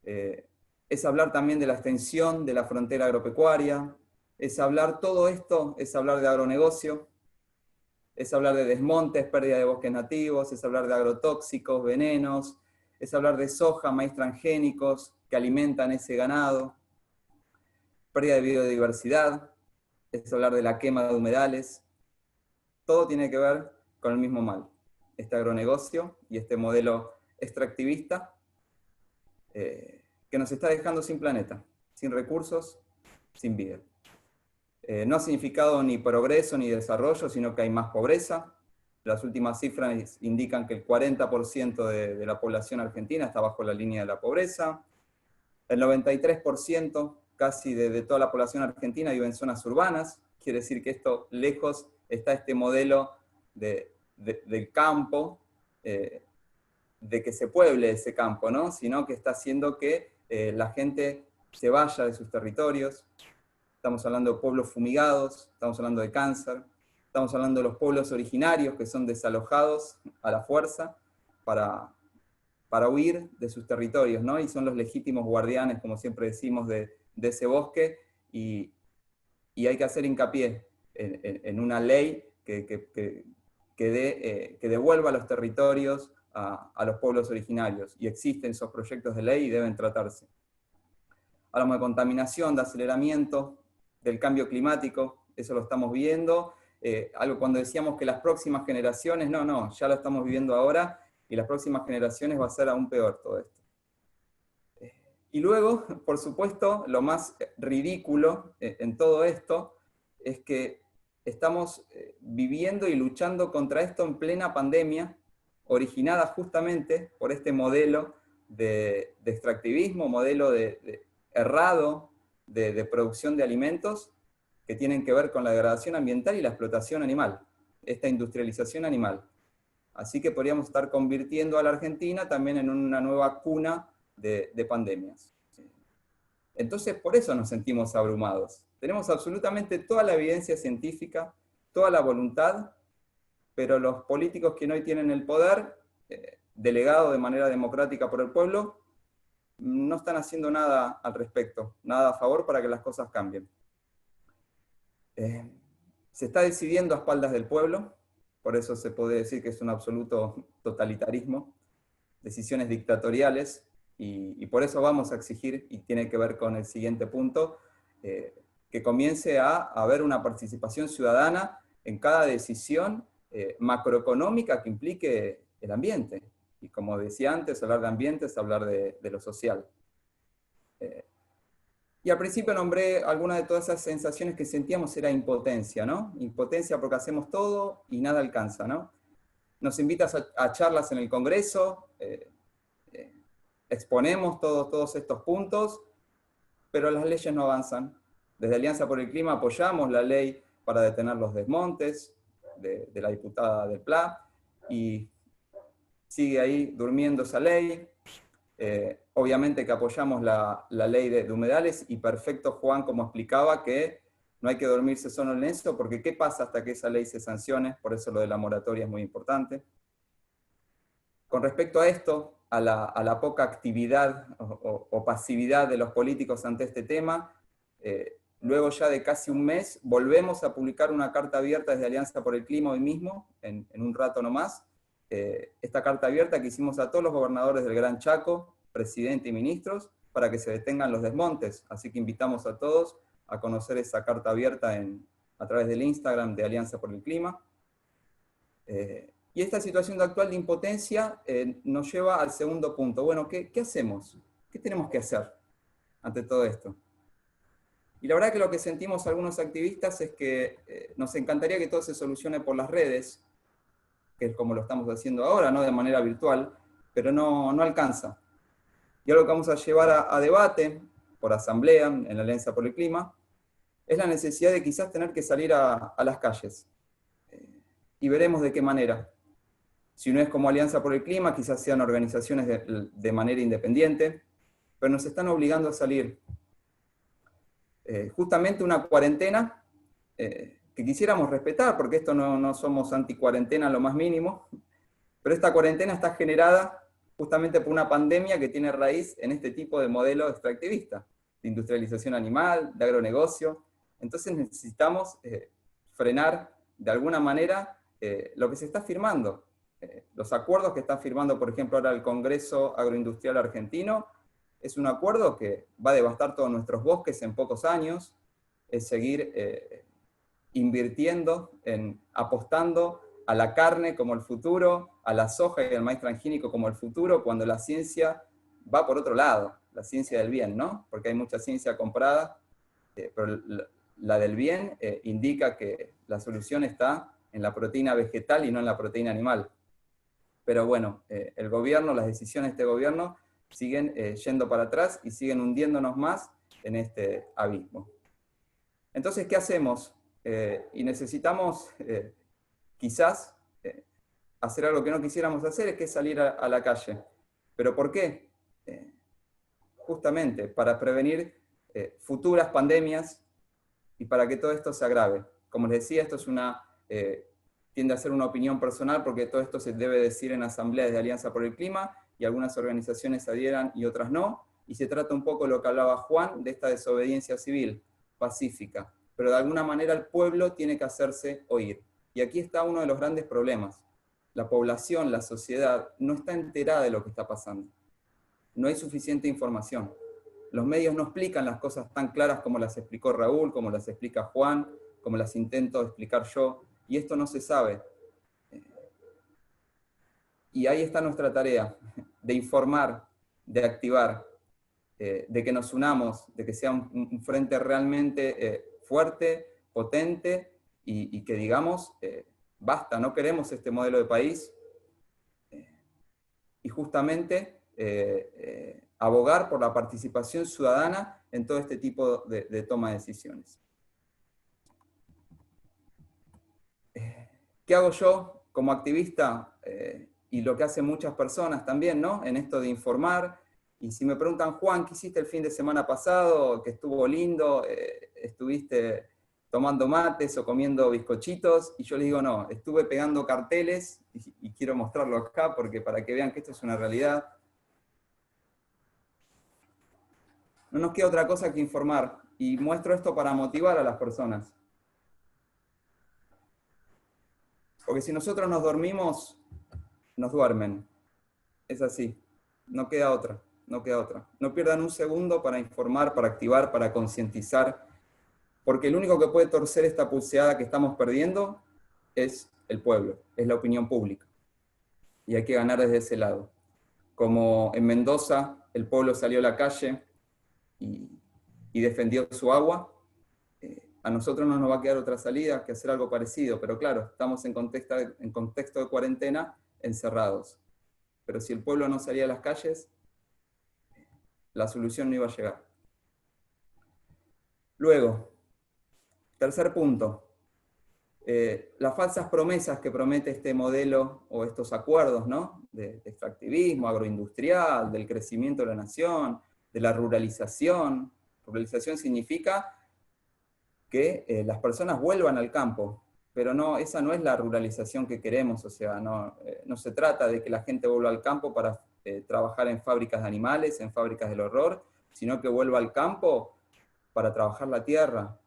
Es hablar también de la extensión de la frontera agropecuaria, es hablar, todo esto es hablar de agronegocio, es hablar de desmontes, pérdida de bosques nativos, es hablar de agrotóxicos, venenos, es hablar de soja, maíz transgénicos que alimentan ese ganado, pérdida de biodiversidad, es hablar de la quema de humedales. Todo tiene que ver con el mismo mal, este agronegocio y este modelo extractivista que nos está dejando sin planeta, sin recursos, sin vida. No ha significado ni progreso ni desarrollo, sino que hay más pobreza. Las últimas cifras indican que el 40% de la población argentina está bajo la línea de la pobreza. El 93% casi de toda la población argentina vive en zonas urbanas. Quiere decir que esto lejos está este modelo del campo, de que se pueble ese campo, ¿no?, sino que está haciendo que la gente se vaya de sus territorios. Estamos hablando de pueblos fumigados, estamos hablando de cáncer, estamos hablando de los pueblos originarios que son desalojados a la fuerza para huir de sus territorios, ¿no?, y son los legítimos guardianes, como siempre decimos, de ese bosque, y hay que hacer hincapié en una ley que devuelva los territorios a los pueblos originarios, y existen esos proyectos de ley y deben tratarse. Hablamos de contaminación, de aceleramiento, del cambio climático, eso lo estamos viendo. Algo cuando decíamos que las próximas generaciones, no, ya lo estamos viviendo ahora, y las próximas generaciones va a ser aún peor todo esto. Y luego, por supuesto, lo más ridículo en todo esto es que estamos viviendo y luchando contra esto en plena pandemia, originada justamente por este modelo de extractivismo, modelo errado de producción de alimentos que tienen que ver con la degradación ambiental y la explotación animal, esta industrialización animal. Así que podríamos estar convirtiendo a la Argentina también en una nueva cuna de pandemias. Entonces, por eso nos sentimos abrumados. Tenemos absolutamente toda la evidencia científica, toda la voluntad, pero los políticos que hoy tienen el poder, delegado de manera democrática por el pueblo, no están haciendo nada al respecto, nada a favor para que las cosas cambien. Se está decidiendo a espaldas del pueblo, por eso se puede decir que es un absoluto totalitarismo, decisiones dictatoriales, y por eso vamos a exigir, y tiene que ver con el siguiente punto, que comience a haber una participación ciudadana en cada decisión macroeconómica que implique el ambiente. Y como decía antes, hablar de ambiente es hablar de lo social. Y al principio nombré algunas de todas esas sensaciones que sentíamos, era impotencia, ¿no? Impotencia porque hacemos todo y nada alcanza, ¿no? Nos invitas a charlas en el Congreso, exponemos todos estos puntos, pero las leyes no avanzan. Desde Alianza por el Clima apoyamos la ley para detener los desmontes de la diputada del PLA, y sigue ahí durmiendo esa ley. Obviamente que apoyamos la ley de humedales, y perfecto Juan como explicaba que no hay que dormirse solo en eso, porque ¿qué pasa hasta que esa ley se sancione? Por eso lo de la moratoria es muy importante. Con respecto a esto, a la poca actividad o pasividad de los políticos ante este tema, luego ya de casi un mes volvemos a publicar una carta abierta desde Alianza por el Clima hoy mismo, en un rato nomás, esta carta abierta que hicimos a todos los gobernadores del Gran Chaco, presidente y ministros, para que se detengan los desmontes. Así que invitamos a todos a conocer esa carta abierta a través del Instagram de Alianza por el Clima. Y esta situación actual de impotencia nos lleva al segundo punto. Bueno, ¿qué hacemos? ¿Qué tenemos que hacer ante todo esto? Y la verdad que lo que sentimos algunos activistas es que nos encantaría que todo se solucione por las redes, que es como lo estamos haciendo ahora, ¿no? De manera virtual, pero no alcanza. Y algo que vamos a llevar a debate por asamblea en la Alianza por el Clima es la necesidad de quizás tener que salir a las calles. Y veremos de qué manera. Si no es como Alianza por el Clima, quizás sean organizaciones de manera independiente, pero nos están obligando a salir. Justamente una cuarentena que quisiéramos respetar, porque esto no somos anti-cuarentena lo más mínimo, pero esta cuarentena está generada justamente por una pandemia que tiene raíz en este tipo de modelo extractivista, de industrialización animal, de agronegocio. Entonces necesitamos frenar de alguna manera lo que se está firmando. Los acuerdos que está firmando, por ejemplo, ahora el Congreso Agroindustrial Argentino, es un acuerdo que va a devastar todos nuestros bosques en pocos años, es seguir invirtiendo, apostando a la carne como el futuro, a la soja y al maíz transgénico como el futuro, cuando la ciencia va por otro lado, la ciencia del bien, ¿no? Porque hay mucha ciencia comprada, pero la del bien indica que la solución está en la proteína vegetal y no en la proteína animal. Pero bueno, el gobierno, las decisiones de este gobierno siguen yendo para atrás y siguen hundiéndonos más en este abismo. Entonces, ¿qué hacemos? Y necesitamos quizás hacer algo que no quisiéramos hacer, que es salir a la calle. ¿Pero por qué? Justamente para prevenir futuras pandemias y para que todo esto se agrave. Como les decía, esto es tiende a ser una opinión personal porque todo esto se debe decir en asambleas de Alianza por el Clima y algunas organizaciones adhieran y otras no, y se trata un poco de lo que hablaba Juan, de esta desobediencia civil, pacífica, pero de alguna manera el pueblo tiene que hacerse oír. Y aquí está uno de los grandes problemas. La población, la sociedad, no está enterada de lo que está pasando. No hay suficiente información. Los medios no explican las cosas tan claras como las explicó Raúl, como las explica Juan, como las intento explicar yo, y esto no se sabe. Y ahí está nuestra tarea, de informar, de activar, de que nos unamos, de que sea un frente realmente fuerte, potente, y que digamos, basta, no queremos este modelo de país, y justamente abogar por la participación ciudadana en todo este tipo de toma de decisiones. ¿Qué hago yo como activista? Y lo que hacen muchas personas también, ¿no? En esto de informar. Y si me preguntan, Juan, ¿qué hiciste el fin de semana pasado? Que estuvo lindo, estuviste tomando mates o comiendo bizcochitos. Y yo les digo, no, estuve pegando carteles, y quiero mostrarlo acá porque para que vean que esto es una realidad. No nos queda otra cosa que informar. Y muestro esto para motivar a las personas. Porque si nosotros nos dormimos, nos duermen. Es así. No queda otra. No queda otra. No pierdan un segundo para informar, para activar, para concientizar. Porque el único que puede torcer esta pulseada que estamos perdiendo es el pueblo, es la opinión pública. Y hay que ganar desde ese lado. Como en Mendoza, el pueblo salió a la calle y defendió su agua, a nosotros no nos va a quedar otra salida que hacer algo parecido, pero claro, estamos en contexto de cuarentena, encerrados. Pero si el pueblo no salía a las calles, la solución no iba a llegar. Luego, tercer punto, las falsas promesas que promete este modelo o estos acuerdos, ¿no? de extractivismo, agroindustrial, del crecimiento de la nación, de la ruralización. Ruralización significa que las personas vuelvan al campo, pero no, esa no es la ruralización que queremos, o sea, no se trata de que la gente vuelva al campo para trabajar en fábricas de animales, en fábricas del horror, sino que vuelva al campo para trabajar la tierra,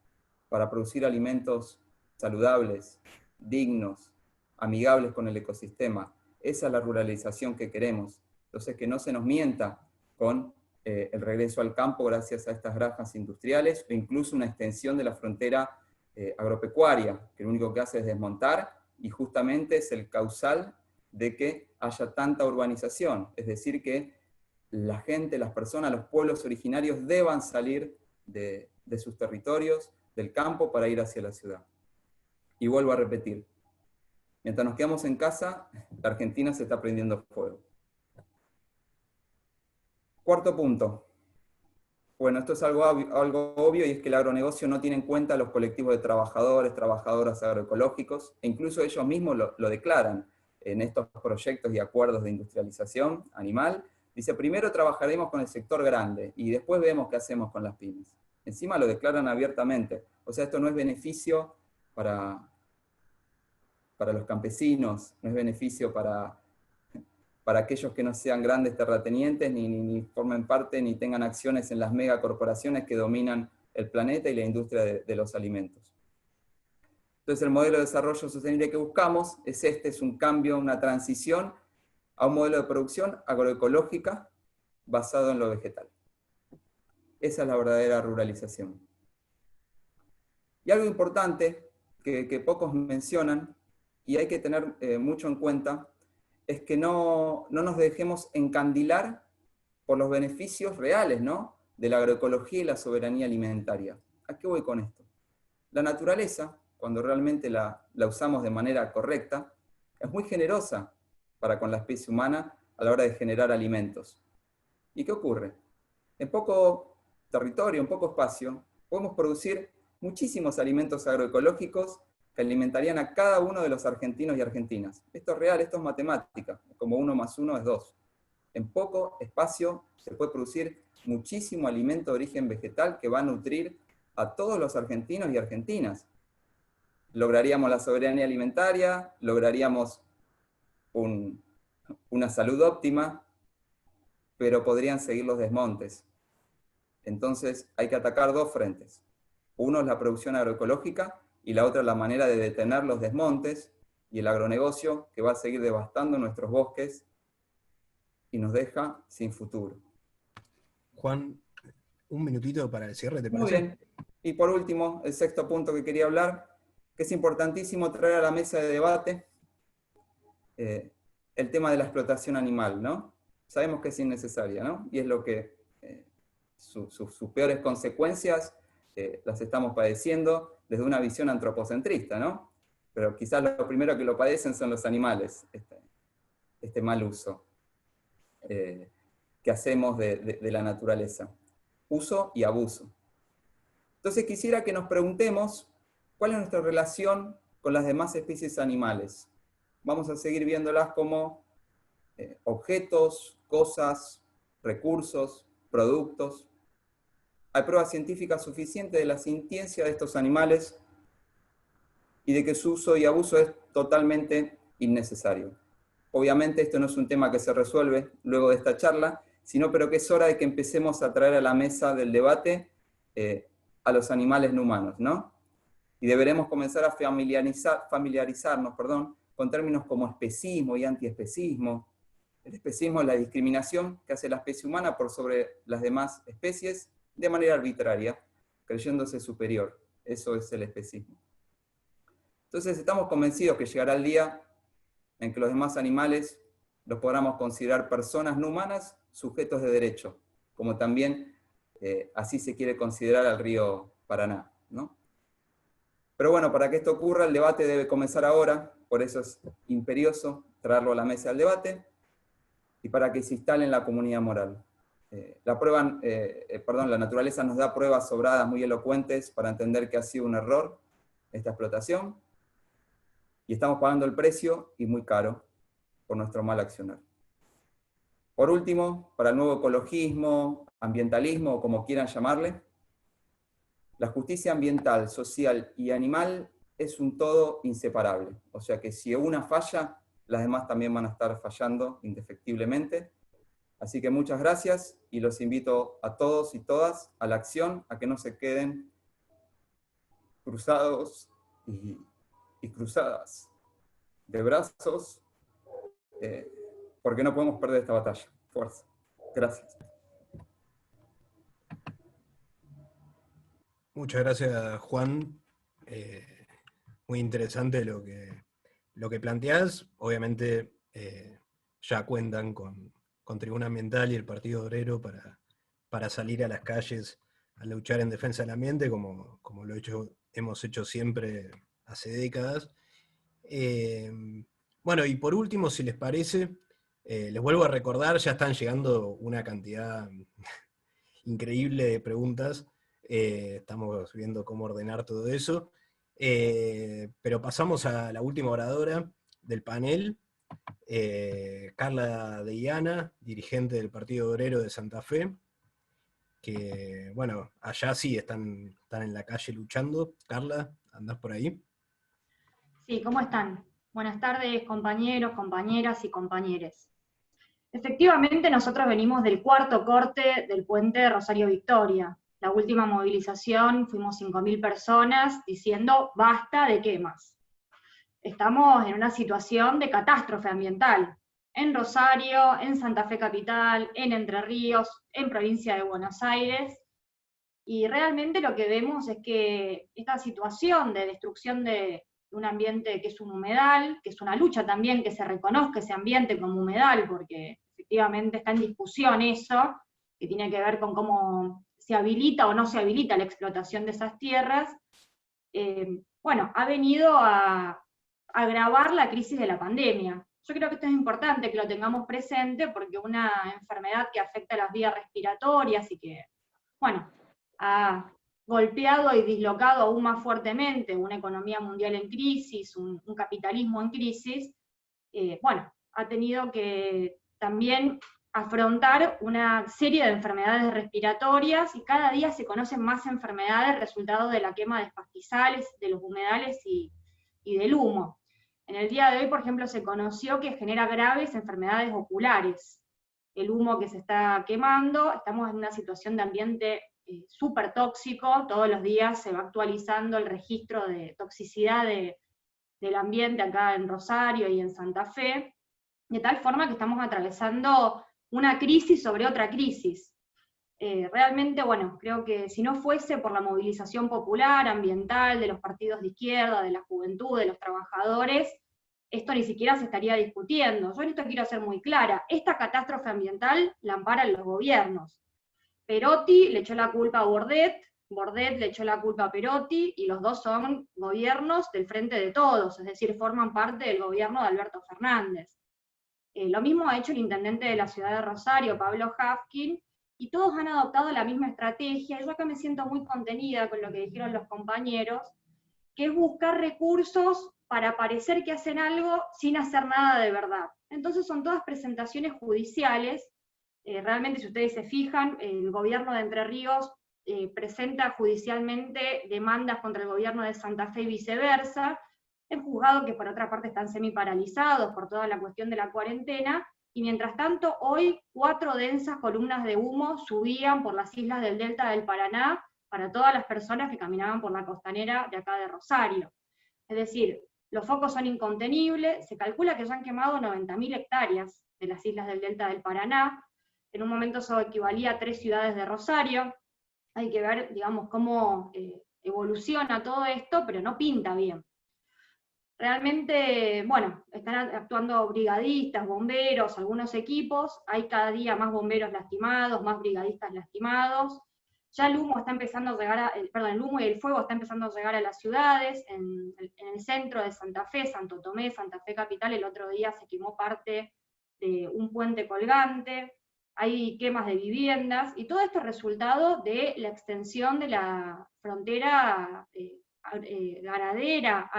para producir alimentos saludables, dignos, amigables con el ecosistema. Esa es la ruralización que queremos. Entonces, que no se nos mienta con el regreso al campo gracias a estas granjas industriales, o incluso una extensión de la frontera agropecuaria, que lo único que hace es desmontar, y justamente es el causal de que haya tanta urbanización. Es decir, que la gente, las personas, los pueblos originarios deban salir de sus territorios, del campo, para ir hacia la ciudad. Y vuelvo a repetir, mientras nos quedamos en casa, la Argentina se está prendiendo fuego. Cuarto punto. Bueno, esto es algo obvio, y es que el agronegocio no tiene en cuenta los colectivos de trabajadores, trabajadoras agroecológicos, e incluso ellos mismos lo declaran en estos proyectos y acuerdos de industrialización animal. Dice, primero trabajaremos con el sector grande, y después vemos qué hacemos con las pymes. Encima lo declaran abiertamente. O sea, esto no es beneficio para los campesinos, no es beneficio para aquellos que no sean grandes terratenientes, ni formen parte, ni tengan acciones en las megacorporaciones que dominan el planeta y la industria de los alimentos. Entonces el modelo de desarrollo sostenible que buscamos es un cambio, una transición a un modelo de producción agroecológica basado en lo vegetal. Esa es la verdadera ruralización. Y algo importante que pocos mencionan, y hay que tener mucho en cuenta, es que no nos dejemos encandilar por los beneficios reales, ¿no?, de la agroecología y la soberanía alimentaria. ¿A qué voy con esto? La naturaleza, cuando realmente la usamos de manera correcta, es muy generosa para con la especie humana a la hora de generar alimentos. ¿Y qué ocurre? En poco territorio, en poco espacio, podemos producir muchísimos alimentos agroecológicos que alimentarían a cada uno de los argentinos y argentinas. Esto es real, esto es matemática, como 1 más 1 es 2. En poco espacio se puede producir muchísimo alimento de origen vegetal que va a nutrir a todos los argentinos y argentinas. Lograríamos la soberanía alimentaria, lograríamos una salud óptima, pero podrían seguir los desmontes. Entonces hay que atacar dos frentes. Uno es la producción agroecológica, y la otra es la manera de detener los desmontes y el agronegocio, que va a seguir devastando nuestros bosques y nos deja sin futuro. Juan, un minutito para el cierre, ¿te parece? Muy bien. Y por último, el sexto punto que quería hablar, que es importantísimo traer a la mesa de debate el tema de la explotación animal, ¿no? Sabemos que es innecesaria, ¿no? Y es lo que sus peores consecuencias las estamos padeciendo desde una visión antropocentrista, ¿no? Pero quizás lo primero que lo padecen son los animales, este mal uso que hacemos de la naturaleza. Uso y abuso. Entonces quisiera que nos preguntemos cuál es nuestra relación con las demás especies animales. Vamos a seguir viéndolas como objetos, cosas, recursos, productos. Hay pruebas científicas suficientes de la sintiencia de estos animales y de que su uso y abuso es totalmente innecesario. Obviamente esto no es un tema que se resuelve luego de esta charla, pero que es hora de que empecemos a traer a la mesa del debate a los animales no humanos, ¿no? Y deberemos comenzar a familiarizarnos con términos como especismo y antiespecismo. El especismo es la discriminación que hace la especie humana por sobre las demás especies de manera arbitraria, creyéndose superior. Eso es el especismo. Entonces estamos convencidos que llegará el día en que los demás animales los podamos considerar personas no humanas, sujetos de derecho, como también así se quiere considerar al río Paraná, ¿no? Pero bueno, para que esto ocurra, el debate debe comenzar ahora, por eso es imperioso traerlo a la mesa del debate, y para que se instale en la comunidad moral. La naturaleza nos da pruebas sobradas muy elocuentes para entender que ha sido un error esta explotación, y estamos pagando el precio, y muy caro, por nuestro mal accionar. Por último, para el nuevo ecologismo, ambientalismo, o como quieran llamarle, la justicia ambiental, social y animal es un todo inseparable. O sea que si una falla, las demás también van a estar fallando indefectiblemente. Así que muchas gracias y los invito a todos y todas a la acción, a que no se queden cruzados y cruzadas de brazos porque no podemos perder esta batalla. Fuerza. Gracias. Muchas gracias, Juan. Muy interesante lo que planteás. Obviamente ya cuentan con Tribuna Ambiental y el Partido Obrero para salir a las calles a luchar en defensa del ambiente, como lo hemos hecho siempre hace décadas. Bueno, y por último, si les parece, les vuelvo a recordar, ya están llegando una cantidad increíble de preguntas. Estamos viendo cómo ordenar todo eso. Pero pasamos a la última oradora del panel, Carla Deiana, dirigente del Partido Obrero de Santa Fe, que, bueno, allá sí están en la calle luchando. Carla, ¿andás por ahí? Sí, ¿cómo están? Buenas tardes, compañeros, compañeras y compañeres. Efectivamente, nosotros venimos del cuarto corte del puente Rosario Victoria. La última movilización fuimos 5.000 personas diciendo basta de quemas. Estamos en una situación de catástrofe ambiental, en Rosario, en Santa Fe Capital, en Entre Ríos, en Provincia de Buenos Aires, y realmente lo que vemos es que esta situación de destrucción de un ambiente que es un humedal, que es una lucha también que se reconozca ese ambiente como humedal, porque efectivamente está en discusión eso, que tiene que ver con cómo se habilita o no se habilita la explotación de esas tierras, bueno, ha venido a agravar la crisis de la pandemia. Yo creo que esto es importante que lo tengamos presente, porque una enfermedad que afecta a las vías respiratorias y que, bueno, ha golpeado y dislocado aún más fuertemente una economía mundial en crisis, un capitalismo en crisis, bueno, ha tenido que también afrontar una serie de enfermedades respiratorias, y cada día se conocen más enfermedades resultado de la quema de pastizales, de los humedales y del humo. En el día de hoy, por ejemplo, se conoció que genera graves enfermedades oculares. El humo que se está quemando, estamos en una situación de ambiente súper tóxico, todos los días se va actualizando el registro de toxicidad del ambiente acá en Rosario y en Santa Fe, de tal forma que estamos atravesando una crisis sobre otra crisis. Realmente, bueno, creo que si no fuese por la movilización popular, ambiental, de los partidos de izquierda, de la juventud, de los trabajadores, esto ni siquiera se estaría discutiendo. Yo en esto quiero ser muy clara, esta catástrofe ambiental la amparan los gobiernos. Perotti le echó la culpa a Bordet, Bordet le echó la culpa a Perotti, y los dos son gobiernos del Frente de Todos, es decir, forman parte del gobierno de Alberto Fernández. Lo mismo ha hecho el intendente de la ciudad de Rosario, Pablo Hafkin, y todos han adoptado la misma estrategia. Yo acá me siento muy contenida con lo que dijeron los compañeros, que es buscar recursos para parecer que hacen algo sin hacer nada de verdad. Entonces son todas presentaciones judiciales. Realmente, si ustedes se fijan, el gobierno de Entre Ríos presenta judicialmente demandas contra el gobierno de Santa Fe y viceversa, en juzgados que por otra parte están semi-paralizados por toda la cuestión de la cuarentena, y mientras tanto hoy 4 densas columnas de humo subían por las islas del Delta del Paraná para todas las personas que caminaban por la costanera de acá de Rosario. Es decir, los focos son incontenibles, se calcula que ya han quemado 90.000 hectáreas de las islas del Delta del Paraná, en un momento eso equivalía a 3 ciudades de Rosario. Hay que ver, digamos, cómo evoluciona todo esto, pero no pinta bien. Realmente, bueno, están actuando brigadistas, bomberos, algunos equipos, hay cada día más bomberos lastimados, más brigadistas lastimados. Ya el humo está empezando a llegar el humo y el fuego está empezando a llegar a las ciudades. En el centro de Santa Fe, Santo Tomé, Santa Fe Capital, el otro día se quemó parte de un puente colgante. Hay quemas de viviendas, y todo esto es resultado de la extensión de la frontera ganadera,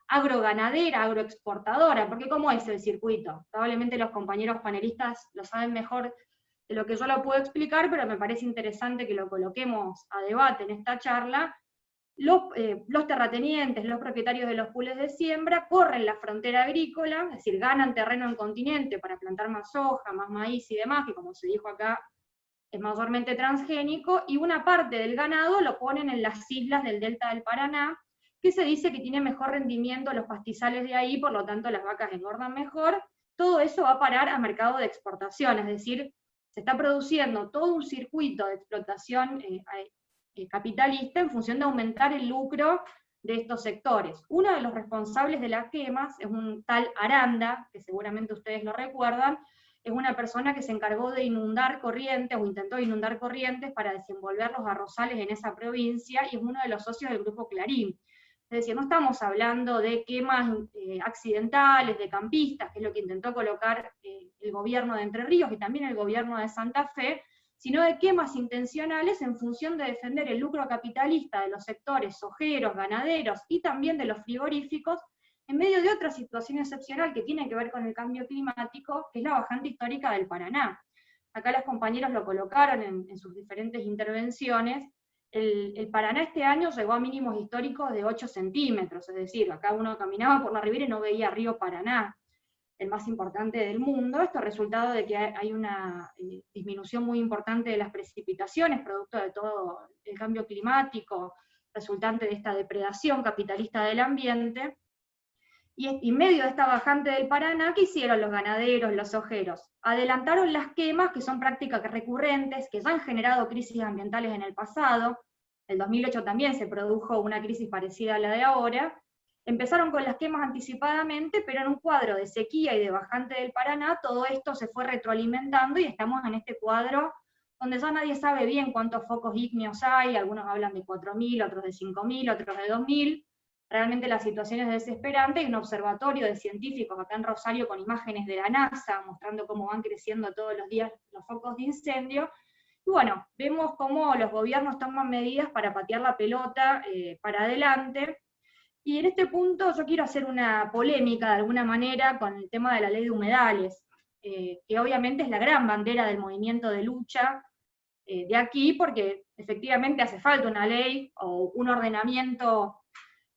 agroganadera, agroexportadora, porque ¿cómo es el circuito? Probablemente los compañeros panelistas lo saben mejor de lo que yo lo puedo explicar, pero me parece interesante que lo coloquemos a debate en esta charla. Los terratenientes, los propietarios de los pools de siembra, corren la frontera agrícola, es decir, ganan terreno en continente para plantar más soja, más maíz y demás, que como se dijo acá, es mayormente transgénico, y una parte del ganado lo ponen en las islas del Delta del Paraná, que se dice que tiene mejor rendimiento los pastizales de ahí, por lo tanto las vacas engordan mejor, todo eso va a parar a mercado de exportación, es decir, se está produciendo todo un circuito de explotación capitalista en función de aumentar el lucro de estos sectores. Uno de los responsables de las quemas es un tal Aranda, que seguramente ustedes lo recuerdan, es una persona que se encargó de inundar Corrientes, o intentó inundar Corrientes para desenvolver los arrozales en esa provincia, y es uno de los socios del Grupo Clarín. Es decir, no estamos hablando de quemas accidentales, de campistas, que es lo que intentó colocar el gobierno de Entre Ríos y también el gobierno de Santa Fe, sino de quemas intencionales en función de defender el lucro capitalista de los sectores sojeros, ganaderos y también de los frigoríficos, en medio de otra situación excepcional que tiene que ver con el cambio climático, que es la bajante histórica del Paraná. Acá los compañeros lo colocaron en sus diferentes intervenciones. El Paraná este año llegó a mínimos históricos de 8 centímetros, es decir, acá uno caminaba por la ribera y no veía río Paraná, el más importante del mundo. Esto es resultado de que hay una disminución muy importante de las precipitaciones, producto de todo el cambio climático, resultante de esta depredación capitalista del ambiente. Y en medio de esta bajante del Paraná, ¿qué hicieron los ganaderos, los sojeros? Adelantaron las quemas, que son prácticas recurrentes, que ya han generado crisis ambientales en el pasado. En el 2008 también se produjo una crisis parecida a la de ahora. Empezaron con las quemas anticipadamente, pero en un cuadro de sequía y de bajante del Paraná, todo esto se fue retroalimentando y estamos en este cuadro donde ya nadie sabe bien cuántos focos ígneos hay, algunos hablan de 4.000, otros de 5.000, otros de 2.000. Realmente la situación es desesperante. Hay un observatorio de científicos acá en Rosario con imágenes de la NASA, mostrando cómo van creciendo todos los días los focos de incendio. Y bueno, vemos cómo los gobiernos toman medidas para patear la pelota para adelante. Y en este punto yo quiero hacer una polémica de alguna manera con el tema de la ley de humedales, que obviamente es la gran bandera del movimiento de lucha de aquí, porque efectivamente hace falta una ley o un ordenamiento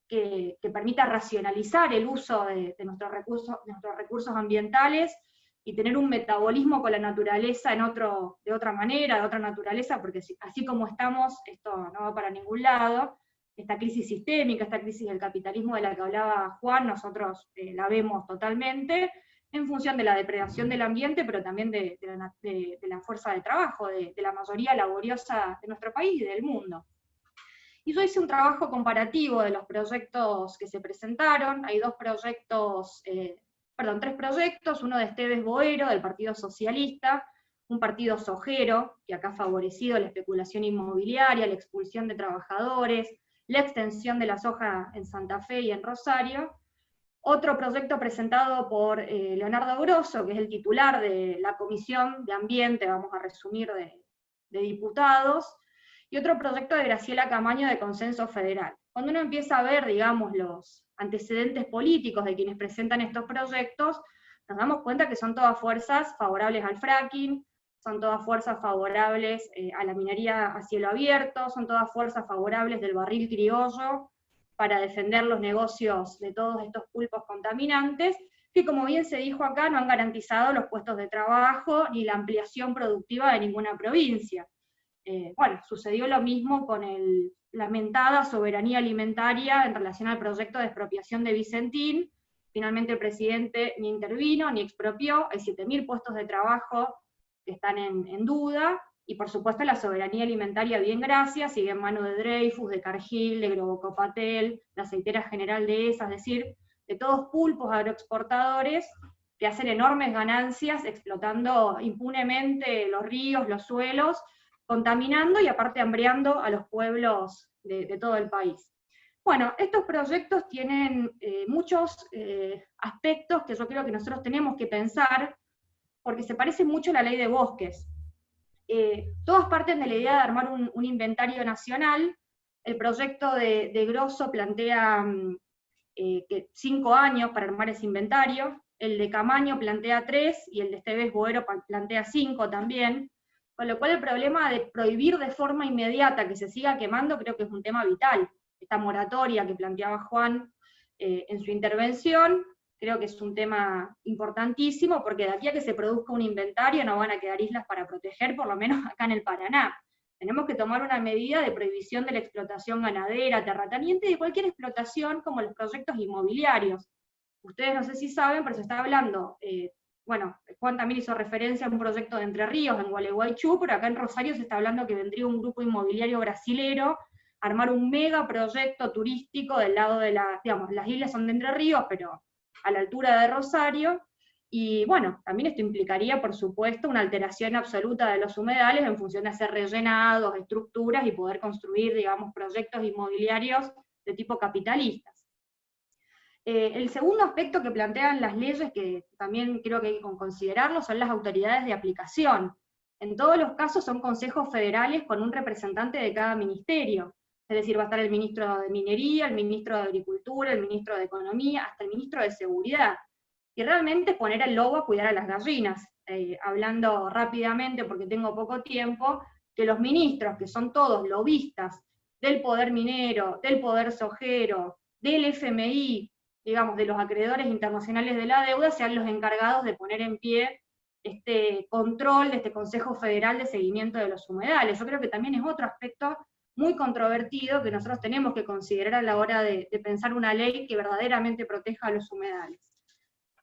que permita racionalizar el uso de nuestros recursos ambientales y tener un metabolismo con la naturaleza de otra manera, de otra naturaleza, porque así como estamos, esto no va para ningún lado. Esta crisis sistémica, esta crisis del capitalismo de la que hablaba Juan, nosotros la vemos totalmente, en función de la depredación del ambiente, pero también de la fuerza de trabajo, de la mayoría laboriosa de nuestro país y del mundo. Y yo hice un trabajo comparativo de los proyectos que se presentaron. Hay tres proyectos, uno de Esteves Boero, del Partido Socialista, un partido sojero, que acá ha favorecido la especulación inmobiliaria, la expulsión de trabajadores, la extensión de la soja en Santa Fe y en Rosario. Otro proyecto presentado por Leonardo Grosso, que es el titular de la Comisión de Ambiente, vamos a resumir, de diputados, y otro proyecto de Graciela Camaño de Consenso Federal. Cuando uno empieza a ver, digamos, los antecedentes políticos de quienes presentan estos proyectos, nos damos cuenta que son todas fuerzas favorables al fracking, son todas fuerzas favorables a la minería a cielo abierto, son todas fuerzas favorables del barril criollo para defender los negocios de todos estos pulpos contaminantes, que como bien se dijo acá, no han garantizado los puestos de trabajo ni la ampliación productiva de ninguna provincia. Bueno, sucedió lo mismo con la mentada soberanía alimentaria en relación al proyecto de expropiación de Vicentín. Finalmente el presidente ni intervino, ni expropió, hay 7.000 puestos de trabajo que están en duda, y por supuesto la soberanía alimentaria, bien gracias, sigue en manos de Dreyfus, de Cargill, de Globocopatel, la aceitera general de ESA, es decir, de todos pulpos agroexportadores que hacen enormes ganancias explotando impunemente los ríos, los suelos, contaminando y aparte hambreando a los pueblos de todo el país. Bueno, estos proyectos tienen muchos aspectos que yo creo que nosotros tenemos que pensar, porque se parece mucho a la ley de bosques. Todas parten de la idea de armar un inventario nacional. El proyecto de Grosso plantea 5 años para armar ese inventario, el de Camaño plantea 3, y el de Esteves Boero plantea 5 también, con lo cual el problema de prohibir de forma inmediata que se siga quemando creo que es un tema vital. Esta moratoria que planteaba Juan en su intervención, creo que es un tema importantísimo, porque de aquí a que se produzca un inventario no van a quedar islas para proteger, por lo menos acá en el Paraná. Tenemos que tomar una medida de prohibición de la explotación ganadera, terrateniente y de cualquier explotación, como los proyectos inmobiliarios. Ustedes no sé si saben, pero se está hablando bueno, Juan también hizo referencia a un proyecto de Entre Ríos, en Gualeguaychú, pero acá en Rosario se está hablando que vendría un grupo inmobiliario brasilero a armar un mega proyecto turístico del lado de digamos, las islas son de Entre Ríos, pero a la altura de Rosario, y bueno, también esto implicaría, por supuesto, una alteración absoluta de los humedales en función de hacer rellenados, estructuras, y poder construir, digamos, proyectos inmobiliarios de tipo capitalistas. El segundo aspecto que plantean las leyes, que también creo que hay que considerarlo, son las autoridades de aplicación. En todos los casos son consejos federales con un representante de cada ministerio. Es decir, va a estar el ministro de Minería, el ministro de Agricultura, el ministro de Economía, hasta el ministro de Seguridad. Y realmente poner al lobo a cuidar a las gallinas. Hablando rápidamente, porque tengo poco tiempo, que los ministros, que son todos lobistas del poder minero, del poder sojero, del FMI, digamos, de los acreedores internacionales de la deuda, sean los encargados de poner en pie este control de este Consejo Federal de Seguimiento de los Humedales. Yo creo que también es otro aspecto muy controvertido que nosotros tenemos que considerar a la hora de pensar una ley que verdaderamente proteja a los humedales.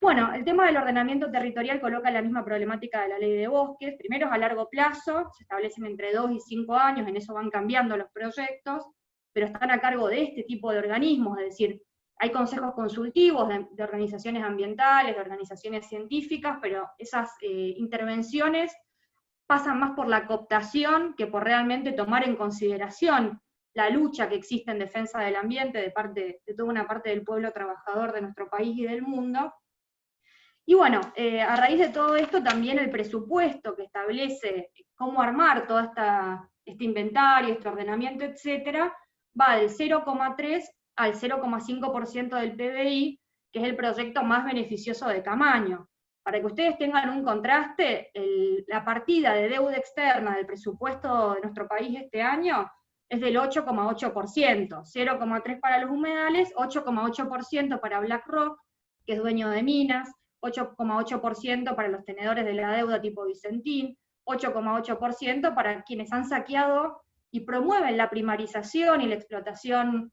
Bueno, el tema del ordenamiento territorial coloca la misma problemática de la ley de bosques. Primero es a largo plazo, se establecen entre 2 y 5 años, en eso van cambiando los proyectos, pero están a cargo de este tipo de organismos, es decir, hay consejos consultivos de organizaciones ambientales, de organizaciones científicas, pero esas intervenciones pasan más por la cooptación que por realmente tomar en consideración la lucha que existe en defensa del ambiente de toda una parte del pueblo trabajador de nuestro país y del mundo. Y bueno, a raíz de todo esto también el presupuesto que establece cómo armar todo este inventario, este ordenamiento, etcétera, va del 0,3 al 0,5% del PBI, que es el proyecto más beneficioso de tamaño. Para que ustedes tengan un contraste, la partida de deuda externa del presupuesto de nuestro país este año es del 8,8%, 0,3 para los humedales, 8,8% para BlackRock, que es dueño de minas, 8,8% para los tenedores de la deuda tipo Vicentín, 8,8% para quienes han saqueado y promueven la primarización y la explotación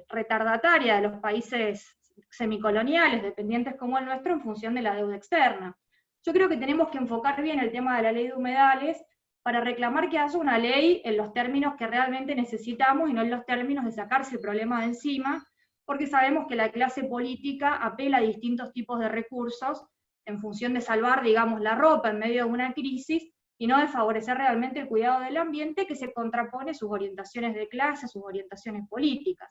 retardataria de los países semicoloniales, dependientes como el nuestro, en función de la deuda externa. Yo creo que tenemos que enfocar bien el tema de la ley de humedales para reclamar que haya una ley en los términos que realmente necesitamos y no en los términos de sacarse el problema de encima, porque sabemos que la clase política apela a distintos tipos de recursos en función de salvar, digamos, la ropa en medio de una crisis, y no de favorecer realmente el cuidado del ambiente, que se contrapone sus orientaciones de clase, sus orientaciones políticas.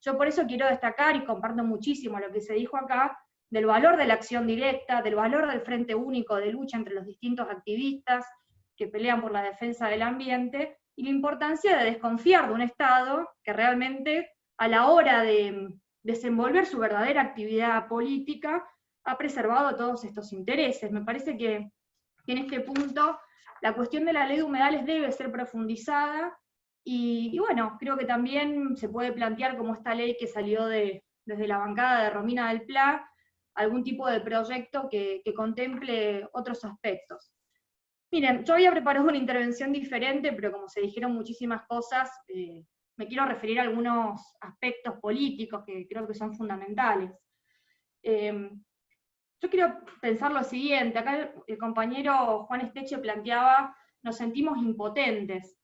Yo por eso quiero destacar, y comparto muchísimo lo que se dijo acá, del valor de la acción directa, del valor del frente único de lucha entre los distintos activistas que pelean por la defensa del ambiente, y la importancia de desconfiar de un Estado que realmente, a la hora de desenvolver su verdadera actividad política, ha preservado todos estos intereses. Me parece que en este punto la cuestión de la ley de humedales debe ser profundizada, y bueno, creo que también se puede plantear como esta ley que salió desde la bancada de Romina del Pla, algún tipo de proyecto que contemple otros aspectos. Miren, yo había preparado una intervención diferente, pero como se dijeron muchísimas cosas, me quiero referir a algunos aspectos políticos que creo que son fundamentales. Yo quiero pensar lo siguiente, acá el compañero Juan Esteche planteaba, nos sentimos impotentes,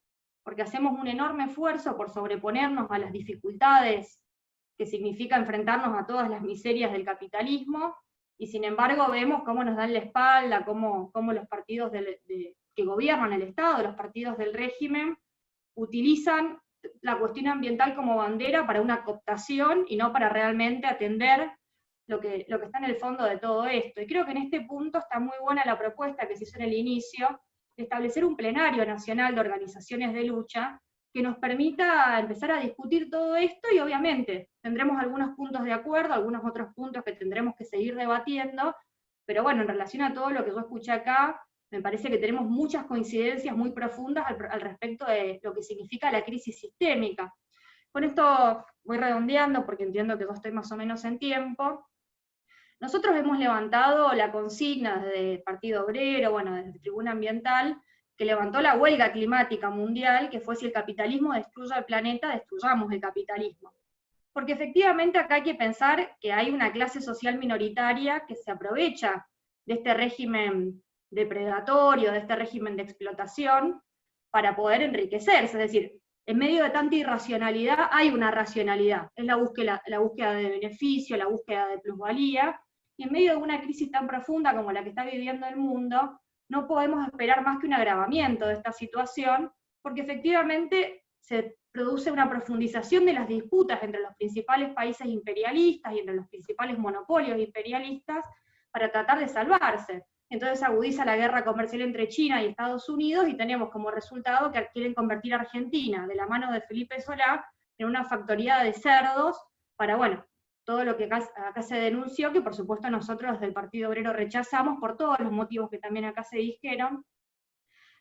porque hacemos un enorme esfuerzo por sobreponernos a las dificultades que significa enfrentarnos a todas las miserias del capitalismo, y sin embargo vemos cómo nos dan la espalda, cómo los partidos que gobiernan el Estado, los partidos del régimen, utilizan la cuestión ambiental como bandera para una cooptación y no para realmente atender lo que está en el fondo de todo esto. Y creo que en este punto está muy buena la propuesta que se hizo en el inicio, de establecer un plenario nacional de organizaciones de lucha, que nos permita empezar a discutir todo esto, y obviamente tendremos algunos puntos de acuerdo, algunos otros puntos que tendremos que seguir debatiendo, pero bueno, en relación a todo lo que yo escuché acá, me parece que tenemos muchas coincidencias muy profundas al respecto de lo que significa la crisis sistémica. Con esto voy redondeando, porque entiendo que yo estoy más o menos en tiempo. Nosotros hemos levantado la consigna desde Partido Obrero, bueno, desde Tribuna Ambiental, que levantó la huelga climática mundial, que fue: si el capitalismo destruye el planeta, destruyamos el capitalismo. Porque efectivamente acá hay que pensar que hay una clase social minoritaria que se aprovecha este régimen depredatorio, de este régimen de explotación, para poder enriquecerse. Es decir, en medio de tanta irracionalidad hay una racionalidad, es la búsqueda de beneficio, la búsqueda de plusvalía, y en medio de una crisis tan profunda como la que está viviendo el mundo, no podemos esperar más que un agravamiento de esta situación, porque efectivamente se produce una profundización de las disputas entre los principales países imperialistas y entre los principales monopolios imperialistas para tratar de salvarse. Entonces agudiza la guerra comercial entre China y Estados Unidos, y tenemos como resultado que quieren convertir a Argentina, de la mano de Felipe Solá, en una factoría de cerdos para, bueno, todo lo que acá se denunció, que por supuesto nosotros desde el Partido Obrero rechazamos por todos los motivos que también acá se dijeron,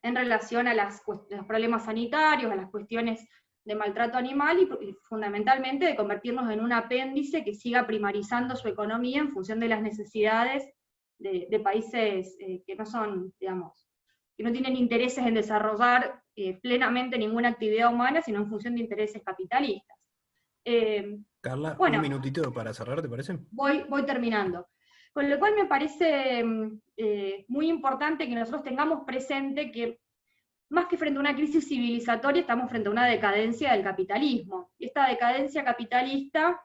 en relación a los problemas sanitarios, a las cuestiones de maltrato animal y fundamentalmente de convertirnos en un apéndice que siga primarizando su economía en función de las necesidades de países que no son, digamos, que no tienen intereses en desarrollar plenamente ninguna actividad humana, sino en función de intereses capitalistas. Carla, bueno, un minutito para cerrar, ¿te parece? Voy terminando. Con lo cual me parece muy importante que nosotros tengamos presente que, más que frente a una crisis civilizatoria, estamos frente a una decadencia del capitalismo. Y esta decadencia capitalista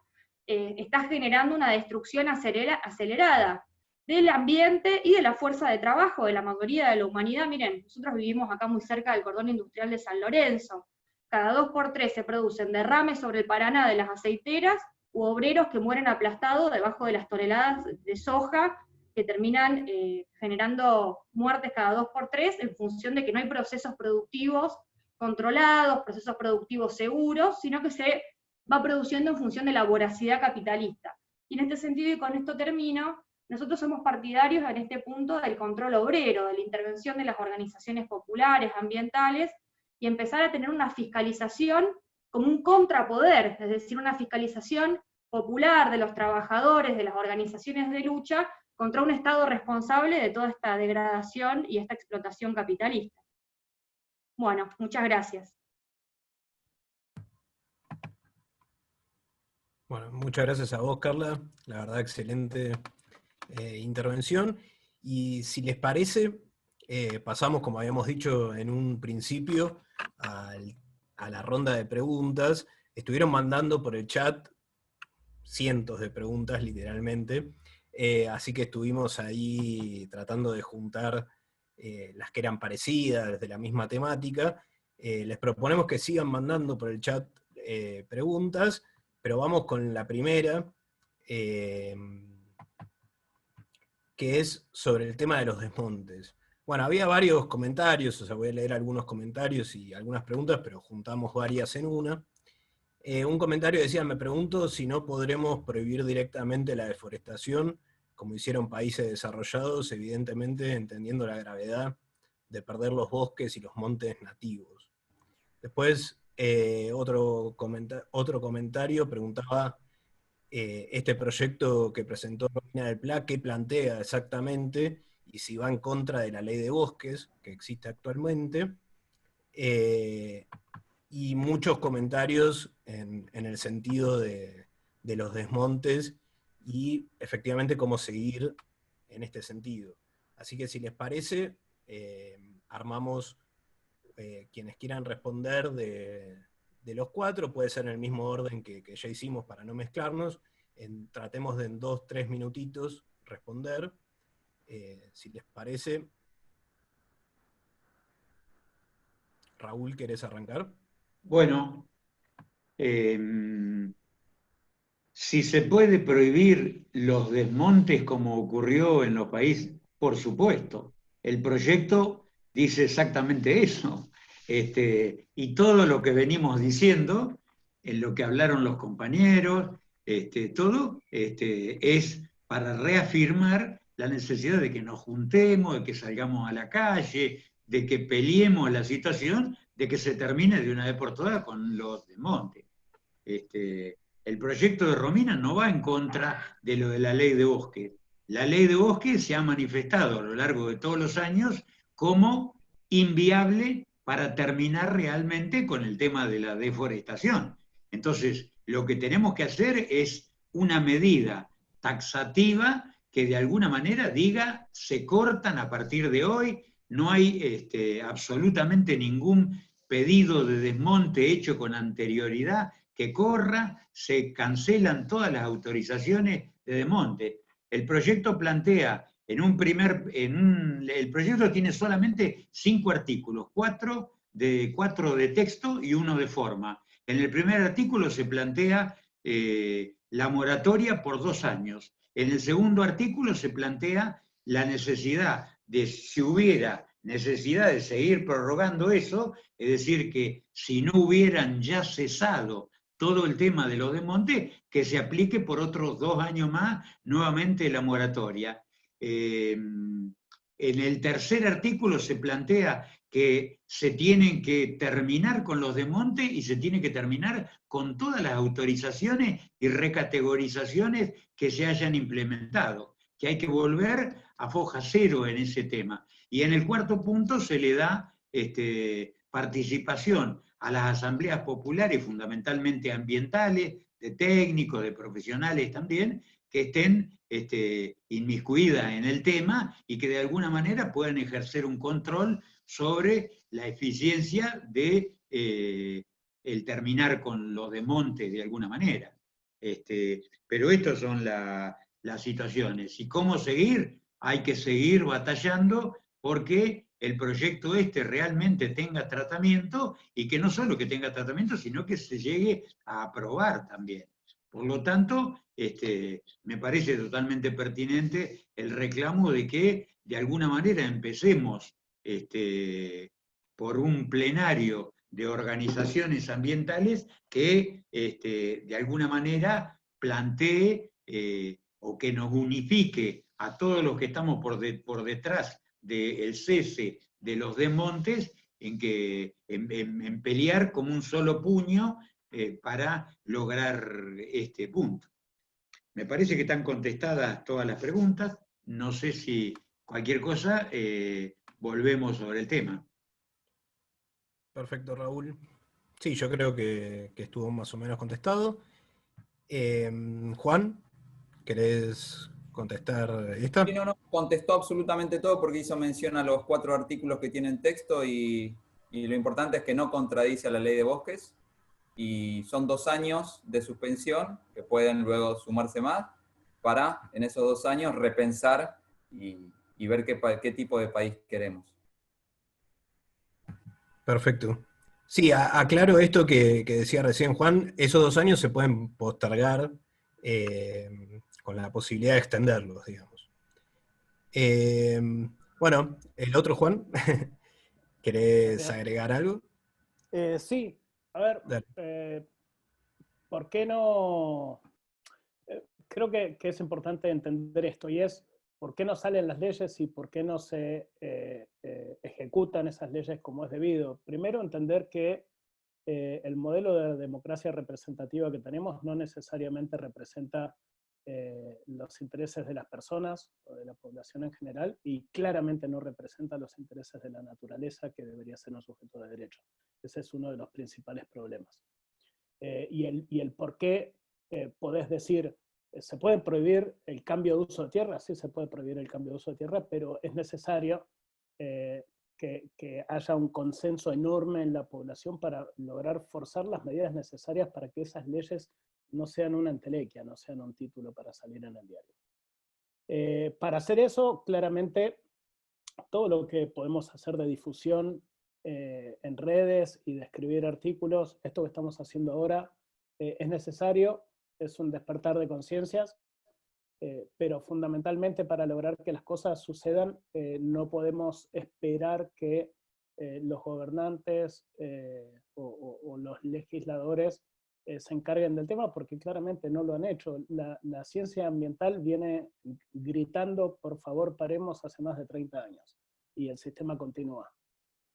está generando una destrucción acelerada del ambiente y de la fuerza de trabajo de la mayoría de la humanidad. Miren, nosotros vivimos acá muy cerca del cordón industrial de San Lorenzo. Cada 2 por 3 se producen derrames sobre el Paraná de las aceiteras, u obreros que mueren aplastados debajo de las toneladas de soja, que terminan generando muertes cada 2 por 3 en función de que no hay procesos productivos controlados, procesos productivos seguros, sino que se va produciendo en función de la voracidad capitalista. Y en este sentido, y con esto termino, nosotros somos partidarios en este punto del control obrero, de la intervención de las organizaciones populares, ambientales, y empezar a tener una fiscalización como un contrapoder, es decir, una fiscalización popular de los trabajadores, de las organizaciones de lucha, contra un Estado responsable de toda esta degradación y esta explotación capitalista. Bueno, muchas gracias. Bueno, muchas gracias a vos, Carla. La verdad, excelente intervención. Y si les parece, pasamos, como habíamos dicho en un principio, a la ronda de preguntas. Estuvieron mandando por el chat cientos de preguntas, literalmente, así que estuvimos ahí tratando de juntar las que eran parecidas, de la misma temática. Les proponemos que sigan mandando por el chat preguntas, pero vamos con la primera, que es sobre el tema de los desmontes. Bueno, había varios comentarios, o sea, voy a leer algunos comentarios y algunas preguntas, pero juntamos varias en una. Un comentario decía, me pregunto si no podremos prohibir directamente la deforestación, como hicieron países desarrollados, evidentemente entendiendo la gravedad de perder los bosques y los montes nativos. Después, otro comentario preguntaba, este proyecto que presentó Romina del Pla, ¿qué plantea exactamente? Y si va en contra de la ley de bosques que existe actualmente. Y muchos comentarios en el sentido de los desmontes y efectivamente cómo seguir en este sentido. Así que si les parece, armamos quienes quieran responder de los 4, puede ser en el mismo orden que ya hicimos para no mezclarnos. Tratemos de en 2-3 minutitos responder, si les parece. Raúl, ¿querés arrancar? Bueno, si se puede prohibir los desmontes como ocurrió en los países, por supuesto. El proyecto dice exactamente eso. Y todo lo que venimos diciendo, en lo que hablaron los compañeros, todo es para reafirmar la necesidad de que nos juntemos, de que salgamos a la calle, de que peleemos la situación, de que se termine de una vez por todas con los desmontes. El proyecto de Romina no va en contra de lo de la ley de bosque. La ley de bosque se ha manifestado a lo largo de todos los años como inviable para terminar realmente con el tema de la deforestación. Entonces, lo que tenemos que hacer es una medida taxativa que de alguna manera diga, se cortan a partir de hoy, no hay absolutamente ningún pedido de desmonte hecho con anterioridad que corra, se cancelan todas las autorizaciones de desmonte. El proyecto plantea, el proyecto tiene solamente 5 artículos, 4 de texto y 1 de forma. En el primer artículo se plantea la moratoria por 2 años. En el segundo artículo se plantea la necesidad de, si hubiera necesidad de seguir prorrogando eso, es decir, que si no hubieran ya cesado todo el tema de los desmontes, que se aplique por otros 2 años más nuevamente la moratoria. En el tercer artículo se plantea que se tienen que terminar con los desmontes y se tiene que terminar con todas las autorizaciones y recategorizaciones que se hayan implementado, que hay que volver a foja cero en ese tema. Y en el cuarto punto se le da participación a las asambleas populares, fundamentalmente ambientales, de técnicos, de profesionales también, que estén inmiscuidas en el tema y que de alguna manera puedan ejercer un control sobre la eficiencia de el terminar con los desmontes de alguna manera. Pero estas son las situaciones. ¿Y cómo seguir? Hay que seguir batallando porque el proyecto realmente tenga tratamiento, y que no solo que tenga tratamiento, sino que se llegue a aprobar también. Por lo tanto, me parece totalmente pertinente el reclamo de que de alguna manera empecemos por un plenario de organizaciones ambientales que de alguna manera plantee o que nos unifique a todos los que estamos por detrás del cese de los desmontes, en pelear como un solo puño para lograr este punto. Me parece que están contestadas todas las preguntas. No sé si cualquier cosa volvemos sobre el tema. Perfecto, Raúl. Sí, yo creo que estuvo más o menos contestado. Juan, ¿querés contestar esta? Sí, no, contestó absolutamente todo porque hizo mención a los 4 artículos que tienen texto y lo importante es que no contradice a la ley de bosques y son 2 años de suspensión que pueden luego sumarse más para en esos 2 años repensar y ver qué tipo de país queremos. Perfecto. Sí, aclaro esto que decía recién Juan, esos 2 años se pueden postergar con la posibilidad de extenderlos, digamos. Bueno, el otro Juan, ¿querés agregar algo? Sí, a ver, ¿por qué no? Creo que es importante entender esto, y es por qué no salen las leyes y por qué no se ejecutan esas leyes como es debido. Primero, entender que el modelo de democracia representativa que tenemos no necesariamente representa los intereses de las personas o de la población en general, y claramente no representa los intereses de la naturaleza, que debería ser un sujeto de derecho. Ese es uno de los principales problemas. Y el por qué podés decir, ¿se puede prohibir el cambio de uso de tierra? Sí, se puede prohibir el cambio de uso de tierra, pero es necesario que haya un consenso enorme en la población para lograr forzar las medidas necesarias para que esas leyes no sean una entelequia, no sean un título para salir en el diario. Para hacer eso, claramente, todo lo que podemos hacer de difusión en redes y de escribir artículos, esto que estamos haciendo ahora, es necesario, es un despertar de conciencias, pero fundamentalmente para lograr que las cosas sucedan, no podemos esperar que los gobernantes o los legisladores se encarguen del tema, porque claramente no lo han hecho. La ciencia ambiental viene gritando, por favor paremos, hace más de 30 años, y el sistema continúa.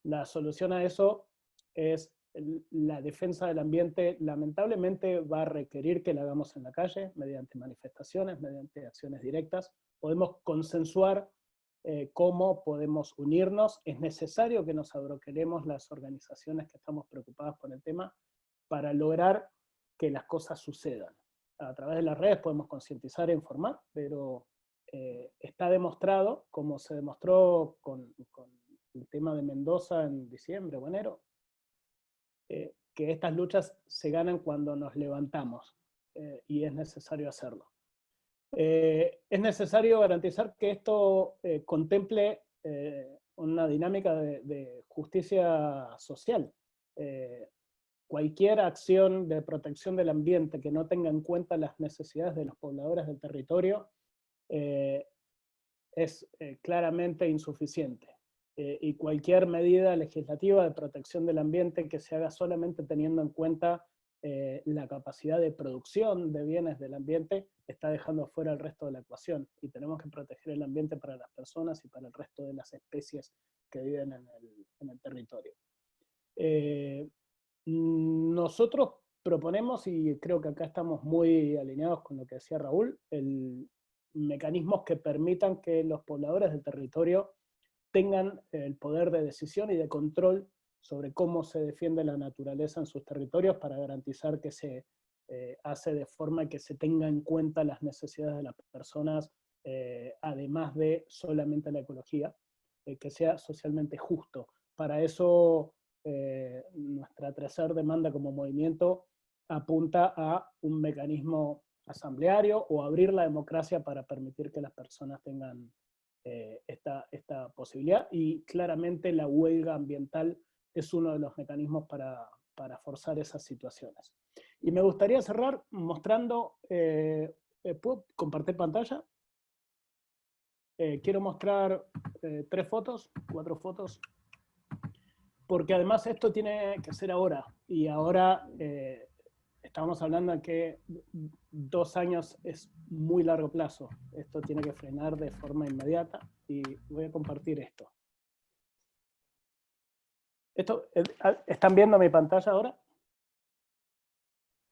La solución a eso es la defensa del ambiente. Lamentablemente va a requerir que la hagamos en la calle, mediante manifestaciones, mediante acciones directas. Podemos consensuar cómo podemos unirnos. Es necesario que nos abroquelemos las organizaciones que estamos preocupadas por el tema para lograr que las cosas sucedan. A través de las redes podemos concientizar e informar, pero está demostrado, como se demostró con el tema de Mendoza en diciembre o enero, que estas luchas se ganan cuando nos levantamos, y es necesario hacerlo. Es necesario garantizar que esto contemple una dinámica de justicia social. Cualquier acción de protección del ambiente que no tenga en cuenta las necesidades de los pobladores del territorio es claramente insuficiente. Y cualquier medida legislativa de protección del ambiente que se haga solamente teniendo en cuenta la capacidad de producción de bienes del ambiente está dejando fuera el resto de la ecuación, y tenemos que proteger el ambiente para las personas y para el resto de las especies que viven en el territorio. Nosotros proponemos, y creo que acá estamos muy alineados con lo que decía Raúl, mecanismos que permitan que los pobladores del territorio tengan el poder de decisión y de control sobre cómo se defiende la naturaleza en sus territorios, para garantizar que se hace de forma que se tenga en cuenta las necesidades de las personas, además de solamente la ecología, que sea socialmente justo. Para eso nuestra tercera demanda como movimiento apunta a un mecanismo asambleario o abrir la democracia para permitir que las personas tengan esta posibilidad, y claramente la huelga ambiental es uno de los mecanismos para forzar esas situaciones. Y me gustaría cerrar mostrando, ¿puedo compartir pantalla? Quiero mostrar 3 fotos, 4 fotos, porque además esto tiene que ser ahora, y ahora estamos hablando de que 2 años es muy largo plazo. Esto tiene que frenar de forma inmediata, y voy a compartir esto. ¿Están viendo mi pantalla ahora?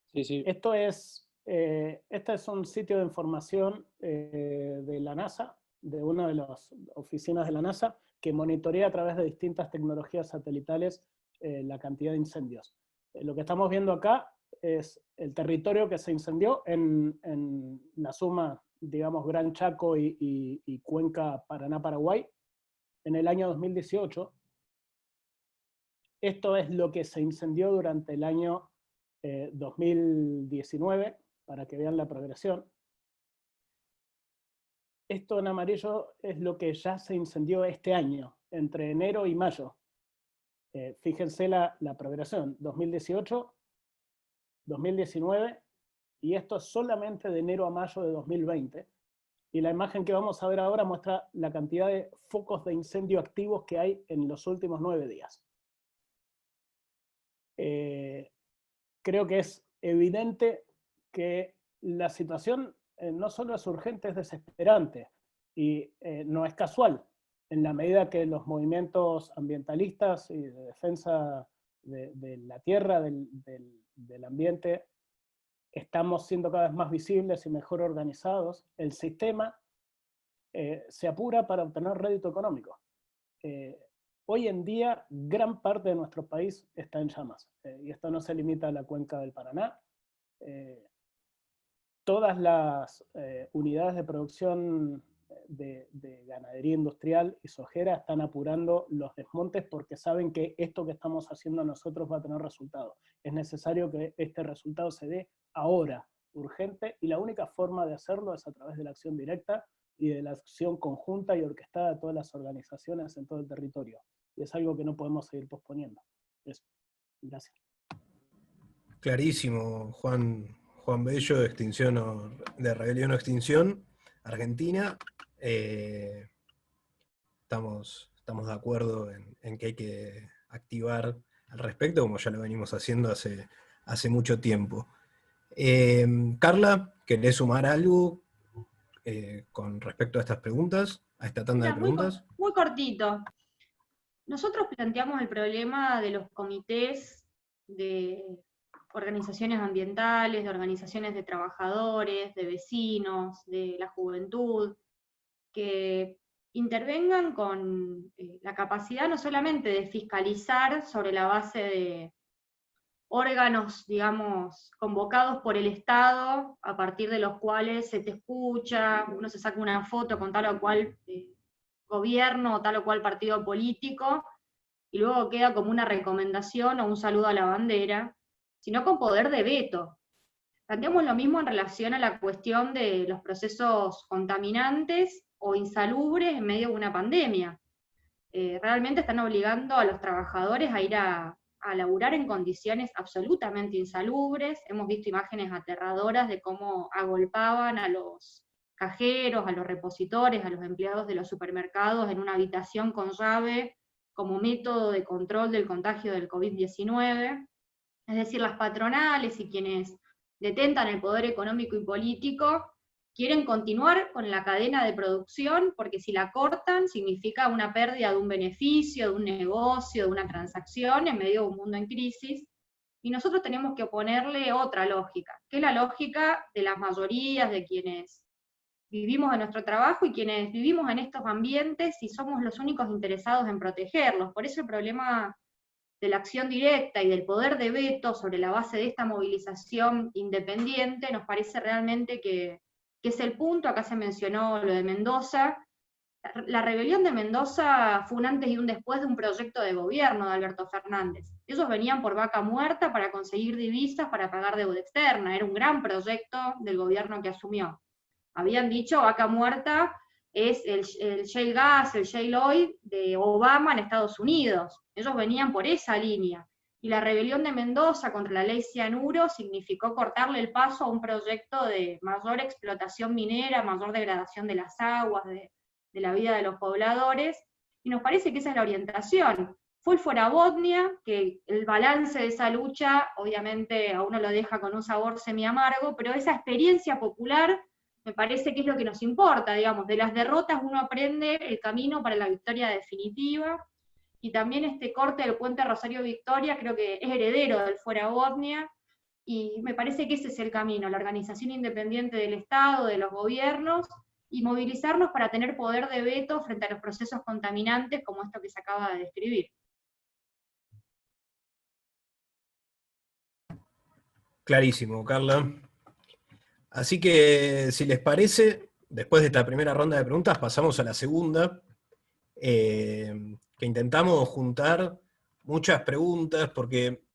Sí, sí. Este es un sitio de información de la NASA, de una de las oficinas de la NASA, que monitorea a través de distintas tecnologías satelitales la cantidad de incendios. Lo que estamos viendo acá es el territorio que se incendió en la suma, digamos, Gran Chaco y Cuenca Paraná-Paraguay en el año 2018. Esto es lo que se incendió durante el año 2019, para que vean la progresión. Esto en amarillo es lo que ya se incendió este año, entre enero y mayo. Fíjense la progresión, 2018, 2019, y esto es solamente de enero a mayo de 2020. Y la imagen que vamos a ver ahora muestra la cantidad de focos de incendio activos que hay en los últimos 9 días. Creo que es evidente que la situación no solo es urgente, es desesperante, y no es casual. En la medida que los movimientos ambientalistas y de defensa de la tierra, del ambiente, estamos siendo cada vez más visibles y mejor organizados, el sistema se apura para obtener rédito económico. Hoy en día, gran parte de nuestro país está en llamas, y esto no se limita a la cuenca del Paraná. Todas las unidades de producción de ganadería industrial y sojera están apurando los desmontes, porque saben que esto que estamos haciendo nosotros va a tener resultados. Es necesario que este resultado se dé ahora, urgente, y la única forma de hacerlo es a través de la acción directa y de la acción conjunta y orquestada de todas las organizaciones en todo el territorio. Y es algo que no podemos seguir posponiendo. Eso. Gracias. Clarísimo, Juan Bello, de Rebelión o Extinción, Argentina. Estamos de acuerdo en que hay que activar al respecto, como ya lo venimos haciendo hace mucho tiempo. Carla, ¿querés sumar algo con respecto a estas preguntas, a esta tanda de preguntas? Muy cortito. Nosotros planteamos el problema de los comités de organizaciones ambientales, de organizaciones de trabajadores, de vecinos, de la juventud, que intervengan con la capacidad no solamente de fiscalizar sobre la base órganos, digamos, convocados por el Estado, a partir de los cuales se te escucha, uno se saca una foto con tal o cual gobierno o tal o cual partido político, y luego queda como una recomendación o un saludo a la bandera, sino con poder de veto. Planteamos lo mismo en relación a la cuestión de los procesos contaminantes o insalubres en medio de una pandemia. Realmente están obligando a los trabajadores a ir a laburar en condiciones absolutamente insalubres. Hemos visto imágenes aterradoras de cómo agolpaban a los cajeros, a los repositores, a los empleados de los supermercados en una habitación con llave como método de control del contagio del COVID-19. Es decir, las patronales y quienes detentan el poder económico y político quieren continuar con la cadena de producción, porque si la cortan significa una pérdida de un beneficio, de un negocio, de una transacción en medio de un mundo en crisis, y nosotros tenemos que oponerle otra lógica, que es la lógica de las mayorías, de quienes vivimos de nuestro trabajo y quienes vivimos en estos ambientes y somos los únicos interesados en protegerlos. Por eso el problema de la acción directa y del poder de veto sobre la base de esta movilización independiente nos parece realmente que es el punto. Acá se mencionó lo de Mendoza. La rebelión de Mendoza fue un antes y un después de un proyecto de gobierno de Alberto Fernández. Ellos venían por vaca muerta para conseguir divisas para pagar deuda externa, era un gran proyecto del gobierno que asumió. Habían dicho vaca muerta es el shale gas, el shale oil de Obama en Estados Unidos. Ellos venían por esa línea. Y la rebelión de Mendoza contra la ley Cianuro significó cortarle el paso a un proyecto de mayor explotación minera, mayor degradación de las aguas, de la vida de los pobladores, y nos parece que esa es la orientación. Fue el Fuera Botnia, que el balance de esa lucha, obviamente a uno lo deja con un sabor semi-amargo, pero esa experiencia popular me parece que es lo que nos importa, digamos, de las derrotas uno aprende el camino para la victoria definitiva, y también este corte del puente Rosario Victoria creo que es heredero del Fuera Botnia, y me parece que ese es el camino, la organización independiente del Estado, de los gobiernos, y movilizarnos para tener poder de veto frente a los procesos contaminantes como esto que se acaba de describir. Clarísimo, Carla. Así que, si les parece, después de esta primera ronda de preguntas, pasamos a la segunda, que intentamos juntar muchas preguntas, porque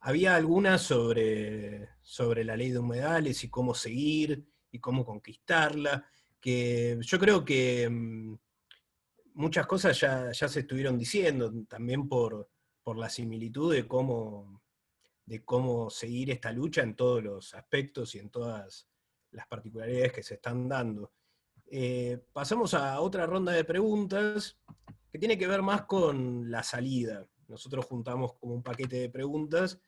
había algunas sobre la ley de humedales y cómo seguir y cómo conquistarla, que yo creo que muchas cosas ya se estuvieron diciendo, también por la similitud de cómo seguir esta lucha en todos los aspectos y en todas las particularidades que se están dando. Pasamos a otra ronda de preguntas que tiene que ver más con la salida. Nosotros juntamos como un paquete de preguntas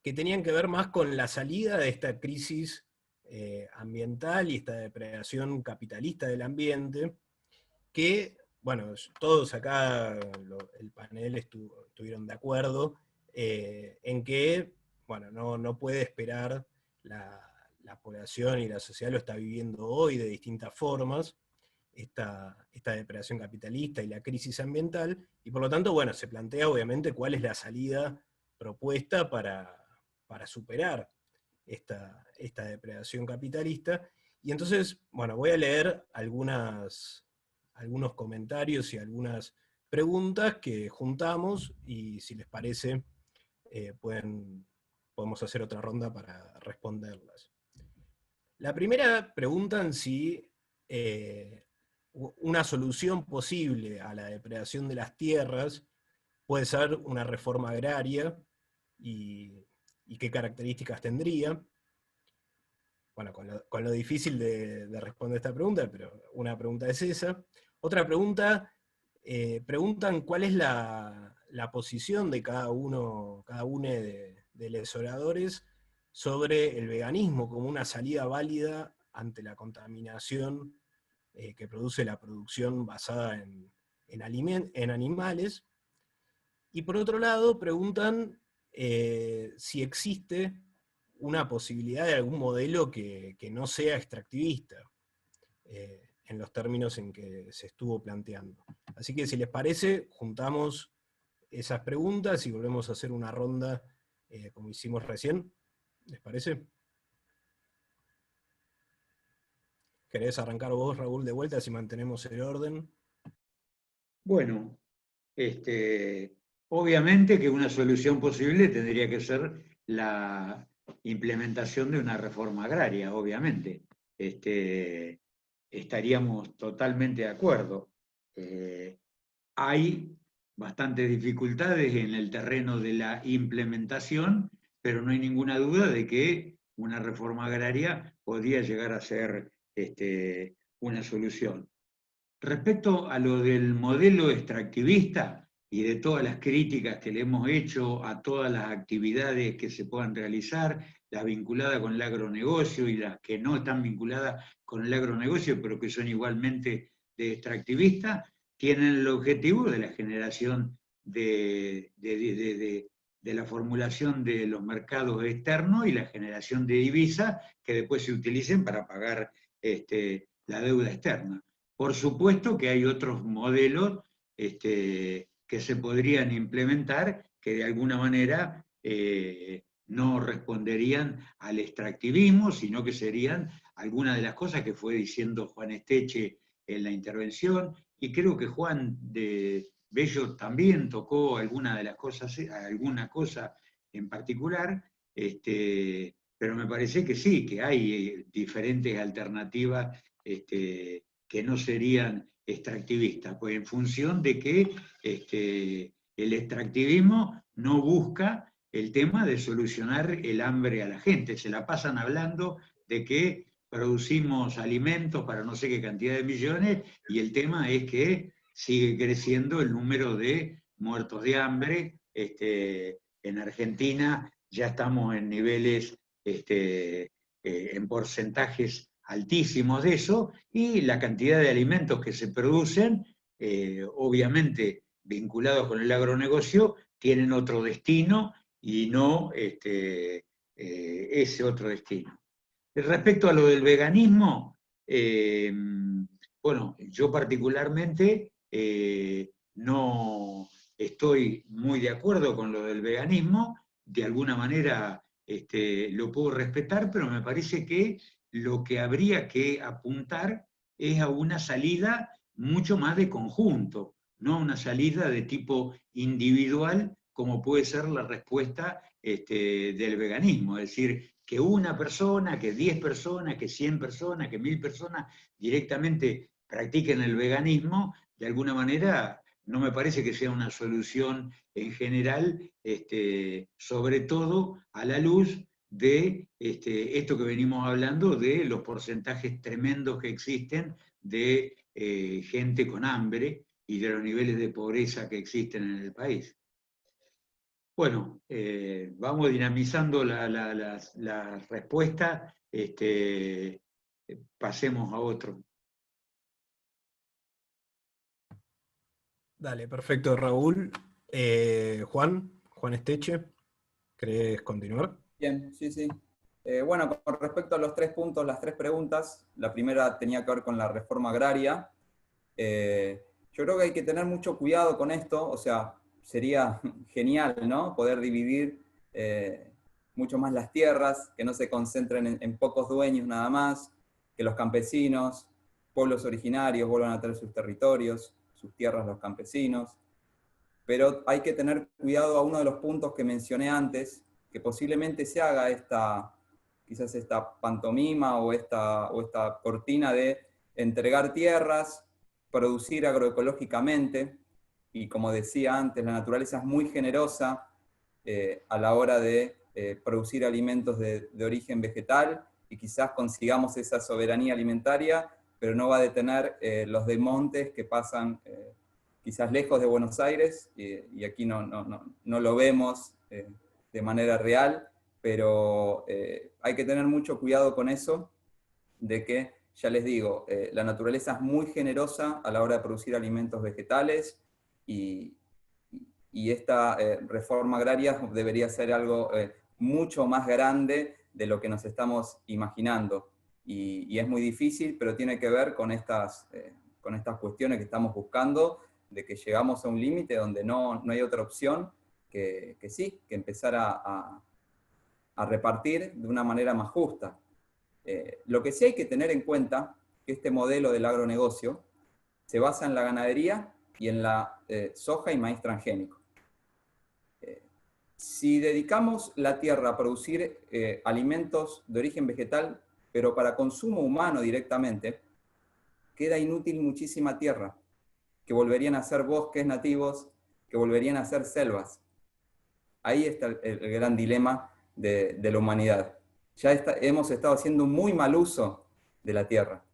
que tenían que ver más con la salida de esta crisis ambiental y esta depredación capitalista del ambiente, que, bueno, todos acá, el panel estuvieron de acuerdo en que, bueno, no puede esperar la población y la sociedad lo está viviendo hoy de distintas formas, esta depredación capitalista y la crisis ambiental, y por lo tanto, bueno, se plantea obviamente cuál es la salida propuesta para superar esta depredación capitalista. Y entonces, bueno, voy a leer algunos comentarios y algunas preguntas que juntamos, y si les parece, podemos hacer otra ronda para responderlas. La primera preguntan si una solución posible a la depredación de las tierras puede ser una reforma agraria, y qué características tendría. Bueno, con lo difícil de responder esta pregunta, pero una pregunta es esa. Otra pregunta, preguntan cuál es la posición de cada uno de los oradores sobre el veganismo como una salida válida ante la contaminación que produce la producción basada en animales. Y por otro lado, preguntan si existe una posibilidad de algún modelo que no sea extractivista, en los términos en que se estuvo planteando. Así que, si les parece, juntamos esas preguntas y volvemos a hacer una ronda como hicimos recién. ¿Les parece? ¿Querés arrancar vos, Raúl, de vuelta, si mantenemos el orden? Bueno, obviamente que una solución posible tendría que ser la implementación de una reforma agraria, obviamente. Estaríamos totalmente de acuerdo. Hay bastantes dificultades en el terreno de la implementación, pero no hay ninguna duda de que una reforma agraria podría llegar a ser una solución. Respecto a lo del modelo extractivista y de todas las críticas que le hemos hecho a todas las actividades que se puedan realizar, las vinculadas con el agronegocio y las que no están vinculadas con el agronegocio, pero que son igualmente de extractivista, tienen el objetivo de la generación de la formulación de los mercados externos y la generación de divisas que después se utilicen para pagar la deuda externa. Por supuesto que hay otros modelos que se podrían implementar que de alguna manera no responderían al extractivismo, sino que serían algunas de las cosas que fue diciendo Juan Esteche en la intervención, y creo que Juan de Bello también tocó alguna de las cosas, alguna cosa en particular, pero me parece que sí, que hay diferentes alternativas que no serían extractivistas, pues en función de que el extractivismo no busca el tema de solucionar el hambre a la gente, se la pasan hablando de que producimos alimentos para no sé qué cantidad de millones, y el tema es que sigue creciendo el número de muertos de hambre. En Argentina ya estamos en niveles, en porcentajes altísimos de eso, y la cantidad de alimentos que se producen, obviamente vinculados con el agronegocio, tienen otro destino y no ese otro destino. Respecto a lo del veganismo, bueno, yo particularmente no estoy muy de acuerdo con lo del veganismo, de alguna manera lo puedo respetar, pero me parece que lo que habría que apuntar es a una salida mucho más de conjunto, no a una salida de tipo individual, como puede ser la respuesta del veganismo. Es decir, que una persona, que 10 personas, que 100 personas, que 1000 personas directamente practiquen el veganismo, de alguna manera no me parece que sea una solución en general, sobre todo a la luz de esto que venimos hablando, de los porcentajes tremendos que existen de gente con hambre y de los niveles de pobreza que existen en el país. Bueno, vamos dinamizando la respuesta, pasemos a otro. Dale, perfecto, Raúl. Juan Esteche, ¿querés continuar? Bien, sí, sí. Bueno, con respecto a los 3 puntos, las 3 preguntas, la primera tenía que ver con la reforma agraria. Yo creo que hay que tener mucho cuidado con esto, o sea, sería genial, ¿no? Poder dividir mucho más las tierras, que no se concentren en pocos dueños nada más, que los campesinos, pueblos originarios vuelvan a tener sus territorios, sus tierras los campesinos, pero hay que tener cuidado a uno de los puntos que mencioné antes, que posiblemente se haga quizás esta pantomima o esta cortina de entregar tierras, producir agroecológicamente, y como decía antes, la naturaleza es muy generosa a la hora de producir alimentos de origen vegetal, y quizás consigamos esa soberanía alimentaria, pero no va a detener los desmontes que pasan quizás lejos de Buenos Aires, y aquí no lo vemos de manera real, pero hay que tener mucho cuidado con eso, de que, ya les digo, la naturaleza es muy generosa a la hora de producir alimentos vegetales, y esta reforma agraria debería ser algo mucho más grande de lo que nos estamos imaginando. Y es muy difícil, pero tiene que ver con estas cuestiones que estamos buscando, de que llegamos a un límite donde no hay otra opción sí, que empezar a repartir de una manera más justa. Lo que sí hay que tener en cuenta que este modelo del agronegocio se basa en la ganadería y en la soja y maíz transgénico. Si dedicamos la tierra a producir alimentos de origen vegetal, pero para consumo humano directamente, queda inútil muchísima tierra, que volverían a ser bosques nativos, que volverían a ser selvas. Ahí está el gran dilema de la humanidad. Ya hemos estado haciendo un muy mal uso de la tierra.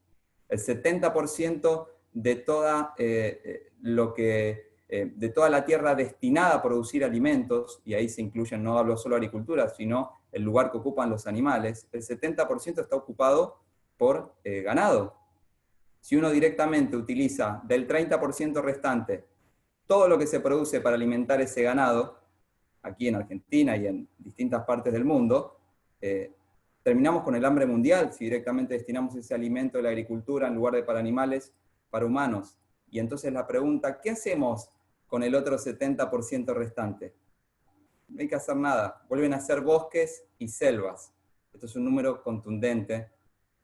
El 70% de toda, de toda la tierra destinada a producir alimentos, y ahí se incluyen, no hablo solo de agricultura, sino el lugar que ocupan los animales, el 70% está ocupado por ganado. Si uno directamente utiliza del 30% restante todo lo que se produce para alimentar ese ganado, aquí en Argentina y en distintas partes del mundo, terminamos con el hambre mundial si directamente destinamos ese alimento de la agricultura en lugar de para animales, para humanos. Y entonces la pregunta, ¿qué hacemos con el otro 70% restante? No hay que hacer nada, vuelven a ser bosques y selvas. Esto es un número contundente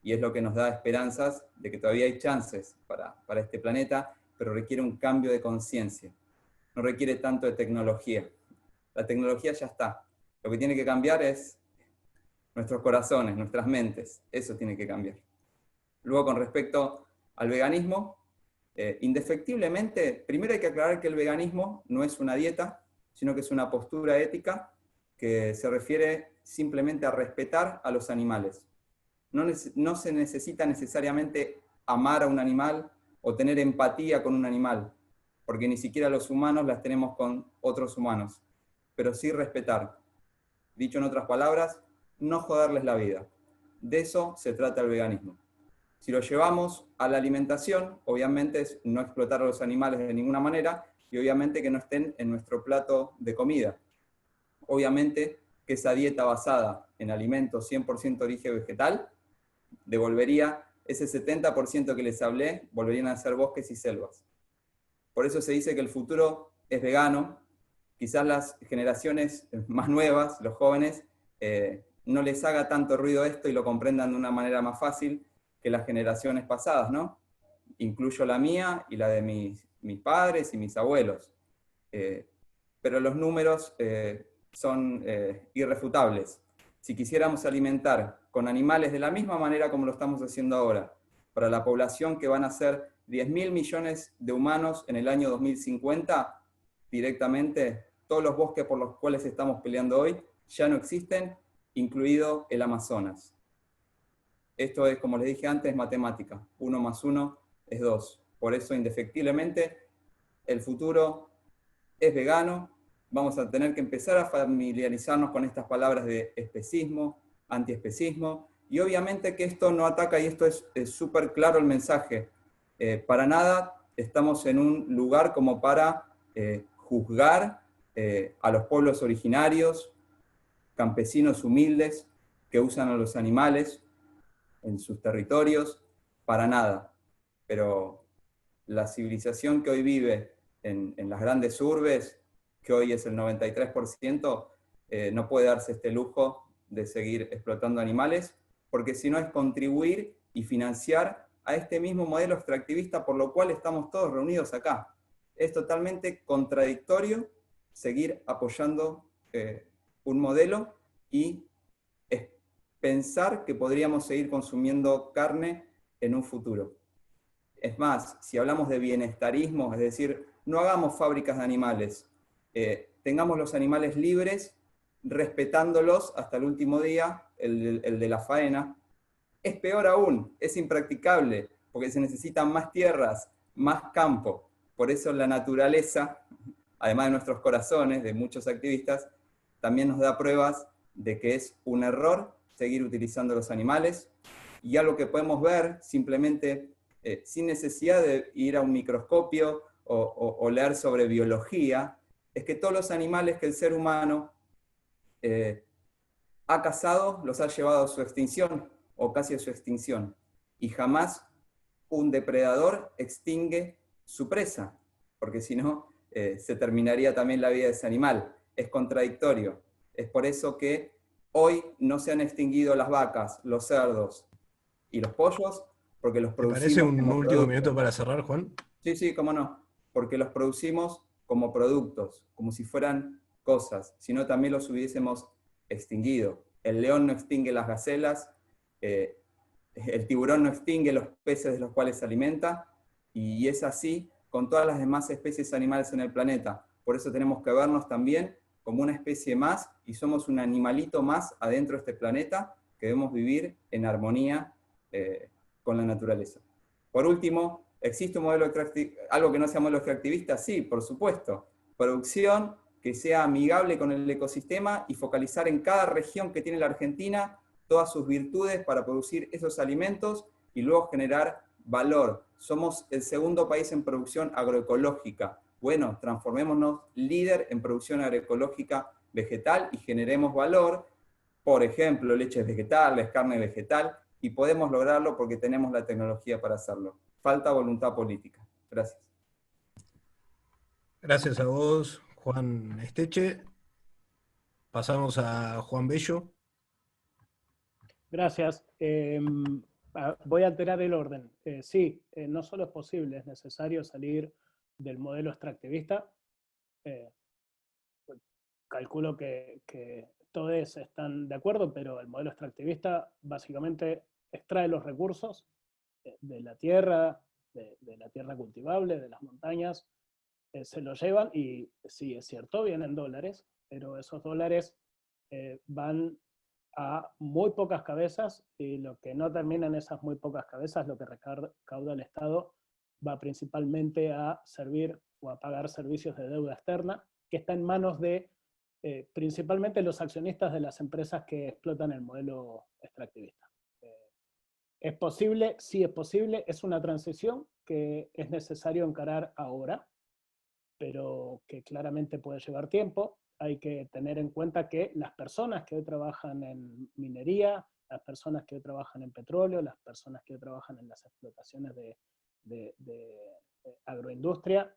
y es lo que nos da esperanzas de que todavía hay chances para este planeta, pero requiere un cambio de conciencia. No requiere tanto de tecnología. La tecnología ya está. Lo que tiene que cambiar es nuestros corazones, nuestras mentes. Eso tiene que cambiar. Luego, con respecto al veganismo, indefectiblemente, primero hay que aclarar que el veganismo no es una dieta, sino que es una postura ética que se refiere simplemente a respetar a los animales. No se necesita necesariamente amar a un animal o tener empatía con un animal, porque ni siquiera los humanos las tenemos con otros humanos, pero sí respetar. Dicho en otras palabras, no joderles la vida. De eso se trata el veganismo. Si lo llevamos a la alimentación, obviamente es no explotar a los animales de ninguna manera y obviamente que no estén en nuestro plato de comida. Obviamente que esa dieta basada en alimentos 100% de origen vegetal devolvería ese 70% que les hablé, volverían a ser bosques y selvas. Por eso se dice que el futuro es vegano. Quizás las generaciones más nuevas, los jóvenes, no les haga tanto ruido esto y lo comprendan de una manera más fácil que las generaciones pasadas, ¿no? Incluyo la mía y la de mis padres y mis abuelos. Pero los números son irrefutables. Si quisiéramos alimentar con animales de la misma manera como lo estamos haciendo ahora, para la población que van a ser 10.000 millones de humanos en el año 2050, directamente todos los bosques por los cuales estamos peleando hoy ya no existen, incluido el Amazonas. Esto es, como les dije antes, matemática. 1 más 1 es 2. Por eso, indefectiblemente, el futuro es vegano. Vamos a tener que empezar a familiarizarnos con estas palabras de especismo, antiespecismo, y obviamente que esto no ataca, y esto es súper claro el mensaje, para nada estamos en un lugar como para juzgar a los pueblos originarios, campesinos humildes que usan a los animales en sus territorios, para nada. Pero la civilización que hoy vive en las grandes urbes, que hoy es el 93%, no puede darse este lujo de seguir explotando animales, porque si no es contribuir y financiar a este mismo modelo extractivista por lo cual estamos todos reunidos acá. Es totalmente contradictorio seguir apoyando un modelo y pensar que podríamos seguir consumiendo carne en un futuro. Es más, si hablamos de bienestarismo, es decir, no hagamos fábricas de animales, tengamos los animales libres, respetándolos hasta el último día, el de la faena. Es peor aún, es impracticable, porque se necesitan más tierras, más campo. Por eso la naturaleza, además de nuestros corazones, de muchos activistas, también nos da pruebas de que es un error seguir utilizando los animales, y algo que podemos ver simplemente sin necesidad de ir a un microscopio o leer sobre biología, es que todos los animales que el ser humano ha cazado los ha llevado a su extinción, o casi a su extinción, y jamás un depredador extingue su presa, porque si no, se terminaría también la vida de ese animal. es contradictorio. Es por eso que hoy no se han extinguido las vacas, los cerdos y los pollos, porque los ¿Te producimos parece un como último productos. minuto para cerrar, Juan? Sí, sí, cómo no. Porque los producimos como productos, como si fueran cosas, sino también los hubiésemos extinguido. El león no extingue las gacelas, el tiburón no extingue los peces de los cuales se alimenta, y es así con todas las demás especies animales en el planeta. Por eso tenemos que vernos también como una especie más, y somos un animalito más adentro de este planeta, que debemos vivir en armonía con la naturaleza. Por último, ¿existe un modelo algo que no sea modelo extractivista? Sí, por supuesto. Producción que sea amigable con el ecosistema y focalizar en cada región que tiene la Argentina todas sus virtudes para producir esos alimentos y luego generar valor. Somos el segundo país en producción agroecológica. Bueno, transformémonos líder en producción agroecológica vegetal y generemos valor, por ejemplo, leches vegetales, carne vegetal, y podemos lograrlo porque tenemos la tecnología para hacerlo. Falta voluntad política. Gracias. Gracias a vos, Juan Esteche. Pasamos a Juan Bello. Gracias. Voy a alterar el orden. Sí, no solo es posible, es necesario salir del modelo extractivista. Calculo que todos están de acuerdo, pero el modelo extractivista básicamente extrae los recursos de la tierra cultivable, de las montañas, se los llevan y sí, es cierto, vienen dólares, pero esos dólares van a muy pocas cabezas y lo que no termina en esas muy pocas cabezas, lo que recauda el Estado, va principalmente a servir o a pagar servicios de deuda externa que está en manos de principalmente los accionistas de las empresas que explotan el modelo extractivista. ¿Es posible? Sí es posible, es una transición que es necesario encarar ahora, pero que claramente puede llevar tiempo. Hay que tener en cuenta que las personas que hoy trabajan en minería, las personas que hoy trabajan en petróleo, las personas que hoy trabajan en las explotaciones de agroindustria,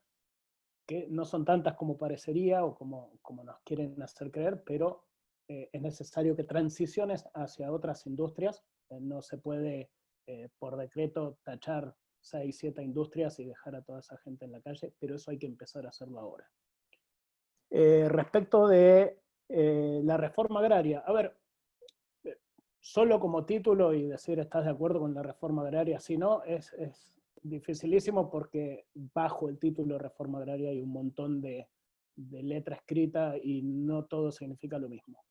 que no son tantas como parecería o como nos quieren hacer creer, pero es necesario que transiciones hacia otras industrias. No se puede, por decreto, tachar 6, 7 industrias y dejar a toda esa gente en la calle, pero eso hay que empezar a hacerlo ahora. Respecto de la reforma agraria, a ver, solo como título y decir estás de acuerdo con la reforma agraria, si no, es dificilísimo porque bajo el título de reforma agraria hay un montón de letra escrita y no todo significa lo mismo.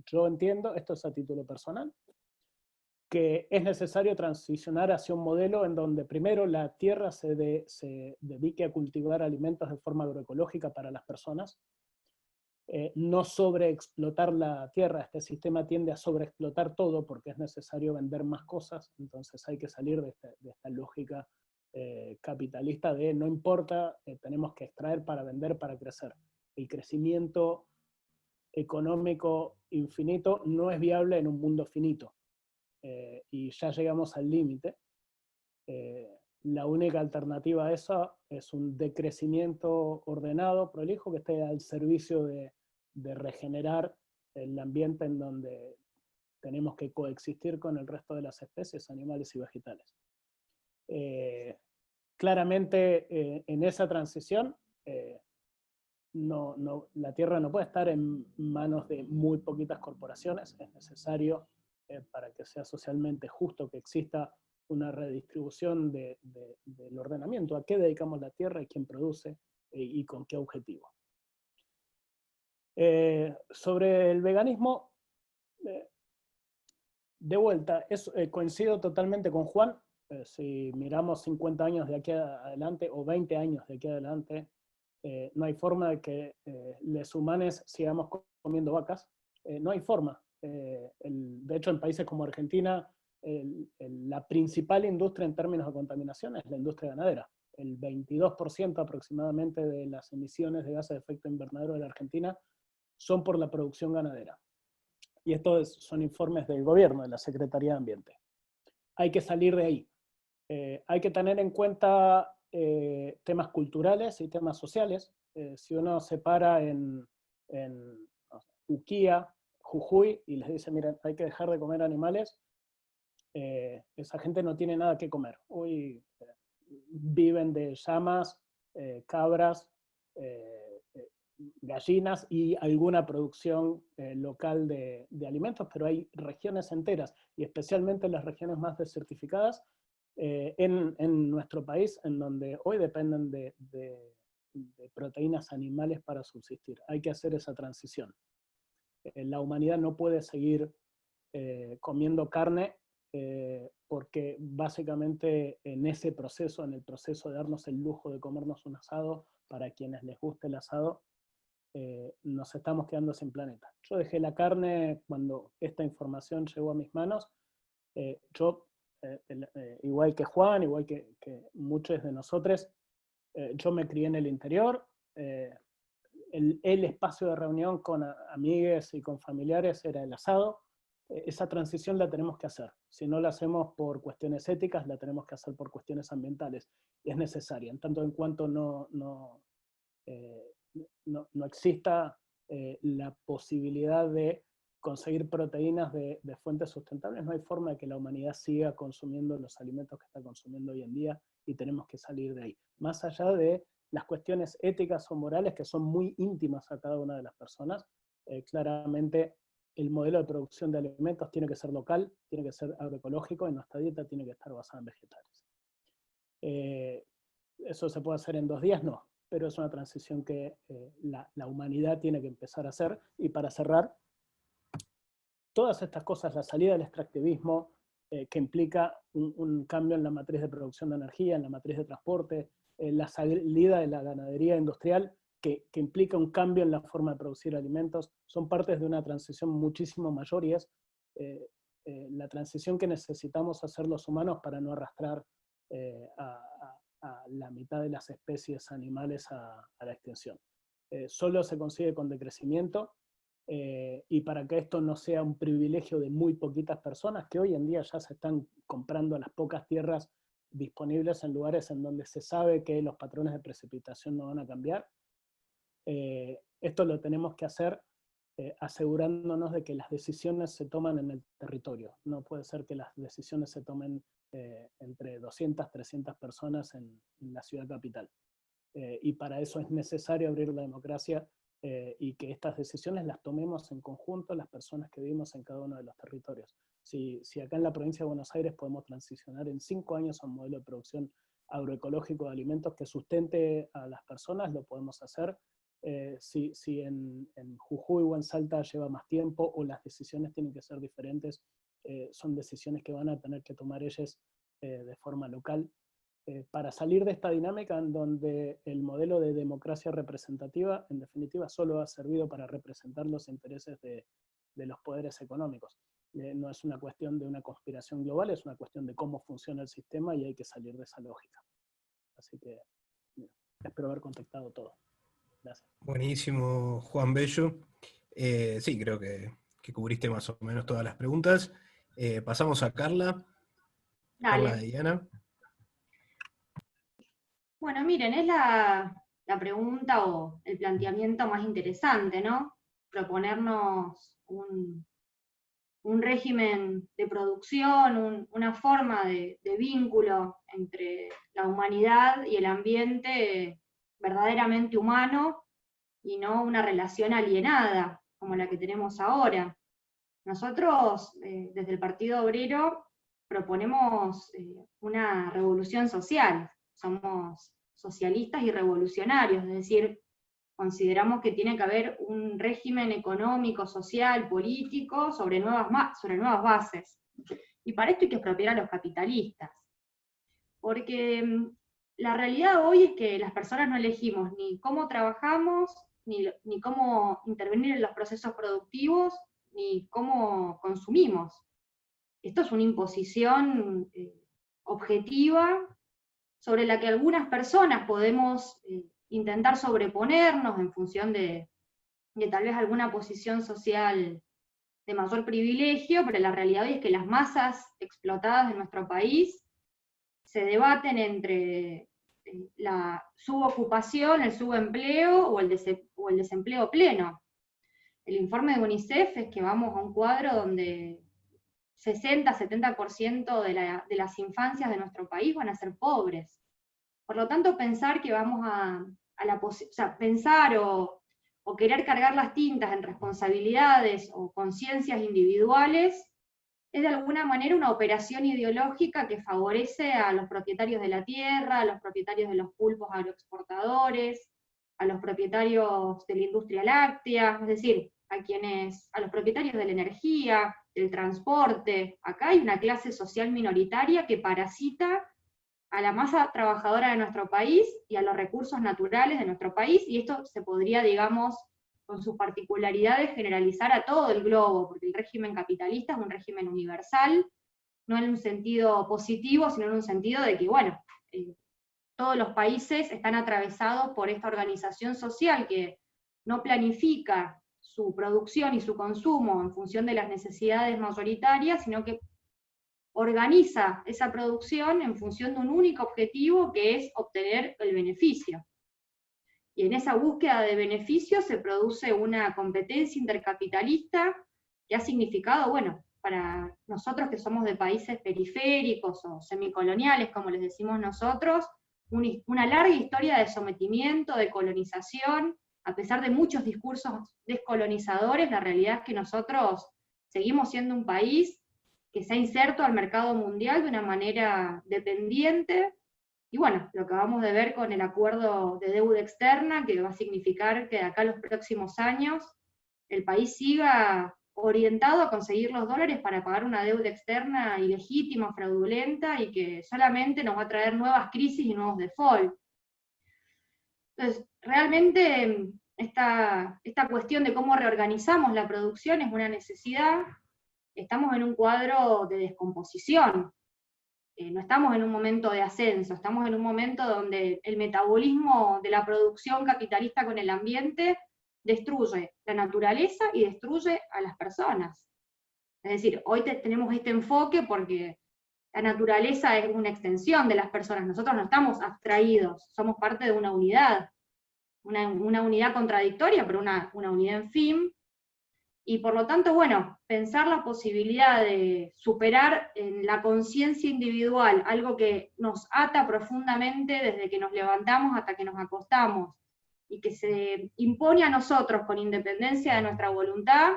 Yo entiendo, esto es a título personal, que es necesario transicionar hacia un modelo en donde primero la tierra se dedique a cultivar alimentos de forma agroecológica para las personas, no sobreexplotar la tierra. Este sistema tiende a sobreexplotar todo porque es necesario vender más cosas, entonces hay que salir de esta lógica capitalista de no importa, tenemos que extraer para vender, para crecer. El crecimiento económico infinito no es viable en un mundo finito. Y ya llegamos al límite. La única alternativa a eso es un decrecimiento ordenado, prolijo, que esté al servicio de regenerar el ambiente en donde tenemos que coexistir con el resto de las especies, animales y vegetales. Claramente en esa transición la tierra no puede estar en manos de muy poquitas corporaciones, es necesario para que sea socialmente justo que exista una redistribución del ordenamiento, a qué dedicamos la tierra y quién produce y con qué objetivo. Sobre el veganismo, de vuelta, coincido totalmente con Juan. Si miramos 50 años de aquí adelante o 20 años de aquí adelante, no hay forma de que los humanos sigamos comiendo vacas. No hay forma. De hecho, en países como Argentina, la principal industria en términos de contaminación es la industria ganadera. El 22% aproximadamente de las emisiones de gases de efecto invernadero de la Argentina son por la producción ganadera. Y estos son informes del gobierno, de la Secretaría de Ambiente. Hay que salir de ahí. Hay que tener en cuenta temas culturales y temas sociales. Si uno separa en no sé, Uquía, Jujuy, y les dice, miren, hay que dejar de comer animales, esa gente no tiene nada que comer. Hoy viven de llamas, cabras, gallinas y alguna producción local de alimentos, pero hay regiones enteras, y especialmente las regiones más desertificadas en nuestro país, en donde hoy dependen de proteínas animales para subsistir. Hay que hacer esa transición. La humanidad no puede seguir comiendo carne porque básicamente en ese proceso, en el proceso de darnos el lujo de comernos un asado, para quienes les guste el asado, nos estamos quedando sin planeta. Yo dejé la carne cuando esta información llegó a mis manos. Igual que Juan, igual que muchos de nosotros, yo me crié en el interior. El espacio de reunión con amigues y con familiares era el asado. Esa transición la tenemos que hacer. Si no la hacemos por cuestiones éticas, la tenemos que hacer por cuestiones ambientales. Y es necesaria, en tanto en cuanto no exista la posibilidad de conseguir proteínas de fuentes sustentables, no hay forma de que la humanidad siga consumiendo los alimentos que está consumiendo hoy en día, y tenemos que salir de ahí. Más allá de las cuestiones éticas o morales que son muy íntimas a cada una de las personas, claramente el modelo de producción de alimentos tiene que ser local, tiene que ser agroecológico, y nuestra dieta tiene que estar basada en vegetales. ¿Eso se puede hacer en 2 días? No, pero es una transición que la humanidad tiene que empezar a hacer. Y para cerrar, todas estas cosas, la salida del extractivismo, que implica un cambio en la matriz de producción de energía, en la matriz de transporte, la salida de la ganadería industrial, que implica un cambio en la forma de producir alimentos, son partes de una transición muchísimo mayor, y es la transición que necesitamos hacer los humanos para no arrastrar a la mitad de las especies animales a la extinción. Solo se consigue con decrecimiento, y para que esto no sea un privilegio de muy poquitas personas, que hoy en día ya se están comprando las pocas tierras disponibles en lugares en donde se sabe que los patrones de precipitación no van a cambiar. Esto lo tenemos que hacer asegurándonos de que las decisiones se toman en el territorio. No puede ser que las decisiones se tomen entre 200, 300 personas en la ciudad capital. Y para eso es necesario abrir la democracia, y que estas decisiones las tomemos en conjunto las personas que vivimos en cada uno de los territorios. Si acá en la provincia de Buenos Aires podemos transicionar en 5 años a un modelo de producción agroecológico de alimentos que sustente a las personas, lo podemos hacer. Si en Jujuy o en Salta lleva más tiempo, o las decisiones tienen que ser diferentes, son decisiones que van a tener que tomar ellos de forma local, para salir de esta dinámica en donde el modelo de democracia representativa, en definitiva, solo ha servido para representar los intereses de los poderes económicos. No es una cuestión de una conspiración global, es una cuestión de cómo funciona el sistema, y hay que salir de esa lógica. Así que espero haber contestado todo. Gracias. Buenísimo, Juan Bello. Sí, creo que cubriste más o menos todas las preguntas. Pasamos a Carla. Dale. Carla de Diana. Bueno, miren, es la pregunta o el planteamiento más interesante, ¿no? Proponernos un régimen de producción, una forma de vínculo entre la humanidad y el ambiente verdaderamente humano, y no una relación alienada como la que tenemos ahora. Nosotros, desde el Partido Obrero, proponemos una revolución social. Somos socialistas y revolucionarios, es decir, consideramos que tiene que haber un régimen económico, social, político sobre nuevas bases. Y para esto hay que expropiar a los capitalistas. Porque la realidad hoy es que las personas no elegimos ni cómo trabajamos, ni cómo intervenir en los procesos productivos, ni cómo consumimos. Esto es una imposición objetiva, sobre la que algunas personas podemos intentar sobreponernos en función de tal vez alguna posición social de mayor privilegio, pero la realidad hoy es que las masas explotadas de nuestro país se debaten entre la subocupación, el subempleo o el desempleo pleno. El informe de UNICEF es que vamos a un cuadro donde 60-70% de las infancias de nuestro país van a ser pobres. Por lo tanto, pensar que vamos pensar o querer cargar las tintas en responsabilidades o conciencias individuales es de alguna manera una operación ideológica que favorece a los propietarios de la tierra, a los propietarios de los pulpos agroexportadores, a los propietarios de la industria láctea, es decir, a los propietarios de la energía, del transporte. Acá hay una clase social minoritaria que parasita a la masa trabajadora de nuestro país y a los recursos naturales de nuestro país, y esto se podría, digamos, con sus particularidades, generalizar a todo el globo, porque el régimen capitalista es un régimen universal, no en un sentido positivo, sino en un sentido de que, bueno, todos los países están atravesados por esta organización social que no planifica su producción y su consumo en función de las necesidades mayoritarias, sino que organiza esa producción en función de un único objetivo, que es obtener el beneficio. Y en esa búsqueda de beneficio se produce una competencia intercapitalista que ha significado, bueno, para nosotros que somos de países periféricos o semicoloniales, como les decimos nosotros, una larga historia de sometimiento, de colonización. A pesar de muchos discursos descolonizadores, la realidad es que nosotros seguimos siendo un país que se ha inserto al mercado mundial de una manera dependiente, y bueno, lo que acabamos de ver con el acuerdo de deuda externa, que va a significar que de acá a los próximos años el país siga orientado a conseguir los dólares para pagar una deuda externa ilegítima, fraudulenta, y que solamente nos va a traer nuevas crisis y nuevos default. Entonces, realmente esta cuestión de cómo reorganizamos la producción es una necesidad. Estamos en un cuadro de descomposición, no estamos en un momento de ascenso, estamos en un momento donde el metabolismo de la producción capitalista con el ambiente destruye la naturaleza y destruye a las personas. Es decir, hoy tenemos este enfoque porque la naturaleza es una extensión de las personas, nosotros no estamos abstraídos, somos parte de una unidad, una unidad contradictoria, pero una unidad en fin. Y por lo tanto, bueno, pensar la posibilidad de superar en la conciencia individual algo que nos ata profundamente desde que nos levantamos hasta que nos acostamos, y que se impone a nosotros con independencia de nuestra voluntad,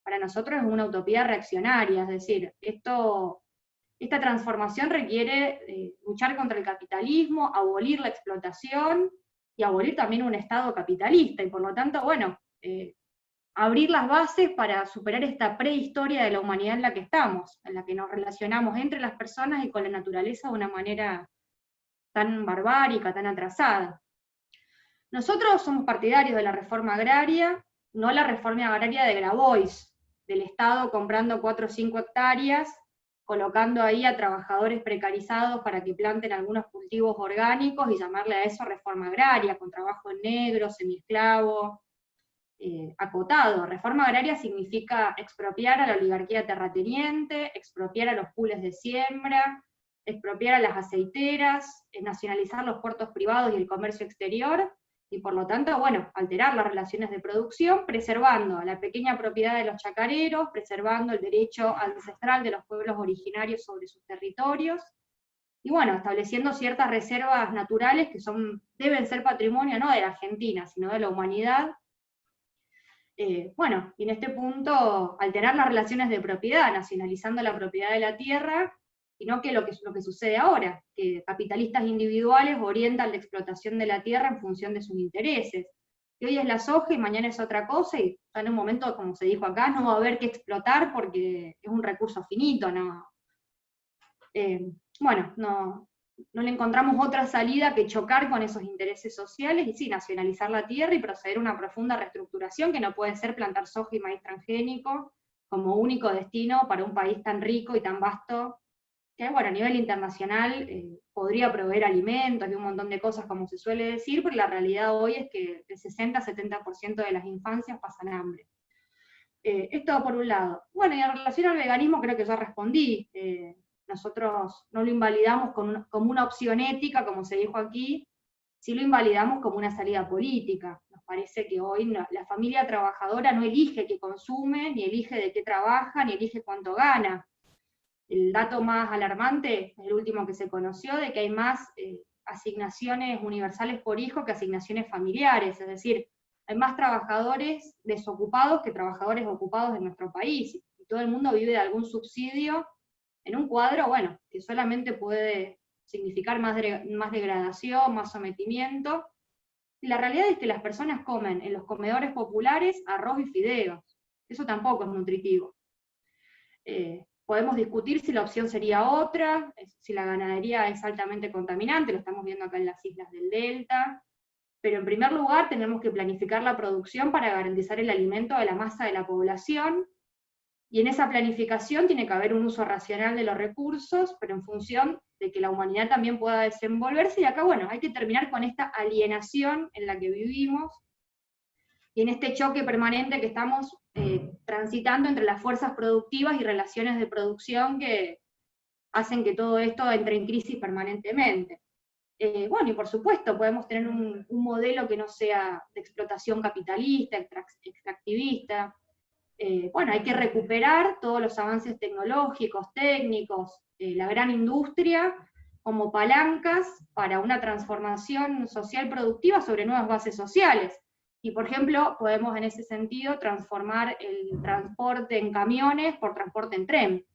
para nosotros es una utopía reaccionaria. Es decir, esta transformación requiere luchar contra el capitalismo, abolir la explotación, y abolir también un Estado capitalista, y por lo tanto, bueno, abrir las bases para superar esta prehistoria de la humanidad en la que estamos, en la que nos relacionamos entre las personas y con la naturaleza de una manera tan barbárica, tan atrasada. Nosotros somos partidarios de la reforma agraria, no la reforma agraria de Grabois, del Estado comprando 4 o 5 hectáreas, colocando ahí a trabajadores precarizados para que planten algunos cultivos orgánicos y llamarle a eso reforma agraria, con trabajo en negro, semiesclavo, acotado. Reforma agraria significa expropiar a la oligarquía terrateniente, expropiar a los pools de siembra, expropiar a las aceiteras, nacionalizar los puertos privados y el comercio exterior, y por lo tanto, bueno, alterar las relaciones de producción, preservando la pequeña propiedad de los chacareros, preservando el derecho ancestral de los pueblos originarios sobre sus territorios, y bueno, estableciendo ciertas reservas naturales que deben ser patrimonio no de la Argentina, sino de la humanidad. Bueno, y en este punto, alterar las relaciones de propiedad, nacionalizando la propiedad de la tierra, y no que lo que sucede ahora, que capitalistas individuales orientan la explotación de la tierra en función de sus intereses. Que hoy es la soja y mañana es otra cosa, y en un momento, como se dijo acá, no va a haber que explotar porque es un recurso finito, ¿no? Bueno, no le encontramos otra salida que chocar con esos intereses sociales, y sí, nacionalizar la tierra y proceder a una profunda reestructuración, que no puede ser plantar soja y maíz transgénico como único destino para un país tan rico y tan vasto, que bueno, a nivel internacional podría proveer alimentos y un montón de cosas, como se suele decir, pero la realidad hoy es que el 60-70% de las infancias pasan hambre. Esto por un lado. Bueno, y en relación al veganismo creo que ya respondí. Nosotros no lo invalidamos como una opción ética, como se dijo aquí, sí lo invalidamos como una salida política. Nos nos parece que hoy la familia trabajadora no elige qué consume, ni elige de qué trabaja, ni elige cuánto gana. El dato más alarmante, el último que se conoció, de que hay más asignaciones universales por hijo que asignaciones familiares, es decir, hay más trabajadores desocupados que trabajadores ocupados en nuestro país, y todo el mundo vive de algún subsidio en un cuadro, bueno, que solamente puede significar más degradación, más sometimiento. Y la realidad es que las personas comen en los comedores populares arroz y fideos. Eso tampoco es nutritivo. Podemos discutir si la opción sería otra, si la ganadería es altamente contaminante, lo estamos viendo acá en las islas del Delta, pero en primer lugar tenemos que planificar la producción para garantizar el alimento de la masa de la población, y en esa planificación tiene que haber un uso racional de los recursos, pero en función de que la humanidad también pueda desenvolverse, y acá, bueno, hay que terminar con esta alienación en la que vivimos, y en este choque permanente que estamos transitando entre las fuerzas productivas y relaciones de producción que hacen que todo esto entre en crisis permanentemente. Bueno, y por supuesto, podemos tener un modelo que no sea de explotación capitalista, extractivista. Bueno, hay que recuperar todos los avances tecnológicos, técnicos, la gran industria, como palancas para una transformación social productiva sobre nuevas bases sociales. Y por ejemplo, podemos en ese sentido transformar el transporte en camiones por transporte en tren,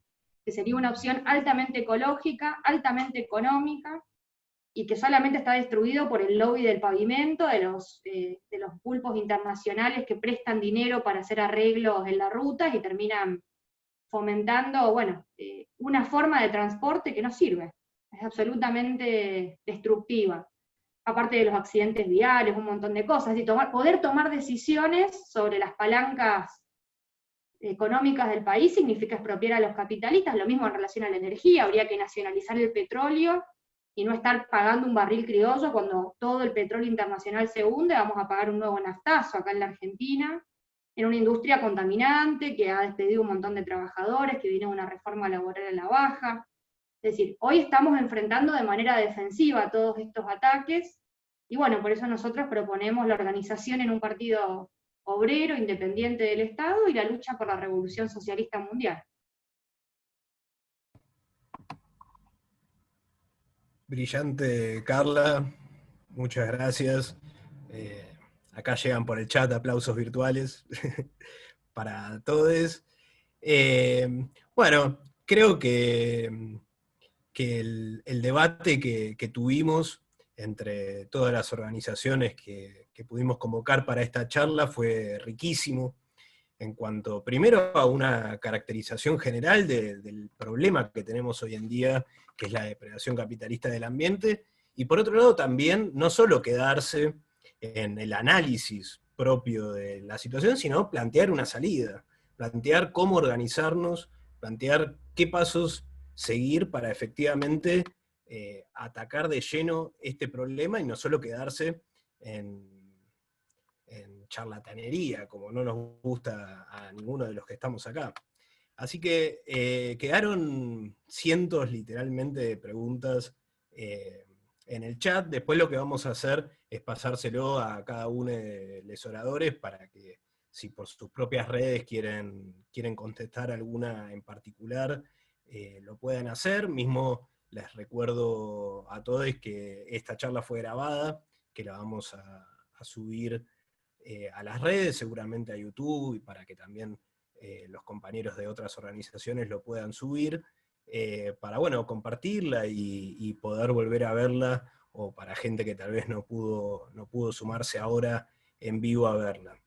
que sería una opción altamente ecológica, altamente económica, y que solamente está destruido por el lobby del pavimento, de los pulpos internacionales que prestan dinero para hacer arreglos en las rutas y terminan fomentando, bueno, una forma de transporte que no sirve, es absolutamente destructiva, aparte de los accidentes viales, un montón de cosas, y poder tomar decisiones sobre las palancas económicas del país significa expropiar a los capitalistas, lo mismo en relación a la energía, habría que nacionalizar el petróleo, y no estar pagando un barril criollo cuando todo el petróleo internacional se hunde, vamos a pagar un nuevo naftazo acá en la Argentina, en una industria contaminante, que ha despedido un montón de trabajadores, que viene una reforma laboral a la baja. Es decir, hoy estamos enfrentando de manera defensiva todos estos ataques, y bueno, por eso nosotros proponemos la organización en un partido obrero, independiente del Estado, y la lucha por la revolución socialista mundial. Brillante, Carla, muchas gracias. Acá llegan por el chat aplausos virtuales para todos. Bueno, creo que el debate que tuvimos entre todas las organizaciones que pudimos convocar para esta charla fue riquísimo, en cuanto primero a una caracterización general del problema que tenemos hoy en día, que es la depredación capitalista del ambiente, y por otro lado también no solo quedarse en el análisis propio de la situación, sino plantear una salida, plantear cómo organizarnos, plantear qué pasos seguir para efectivamente atacar de lleno este problema y no solo quedarse en charlatanería, como no nos gusta a ninguno de los que estamos acá. Así que quedaron cientos literalmente de preguntas en el chat. Después lo que vamos a hacer es pasárselo a cada uno de los oradores para que, si por sus propias redes quieren contestar alguna en particular, lo puedan hacer. Mismo les recuerdo a todos que esta charla fue grabada, que la vamos a subir a las redes, seguramente a YouTube, y para que también los compañeros de otras organizaciones lo puedan subir, para bueno, compartirla y poder volver a verla, o para gente que tal vez no pudo sumarse ahora en vivo a verla.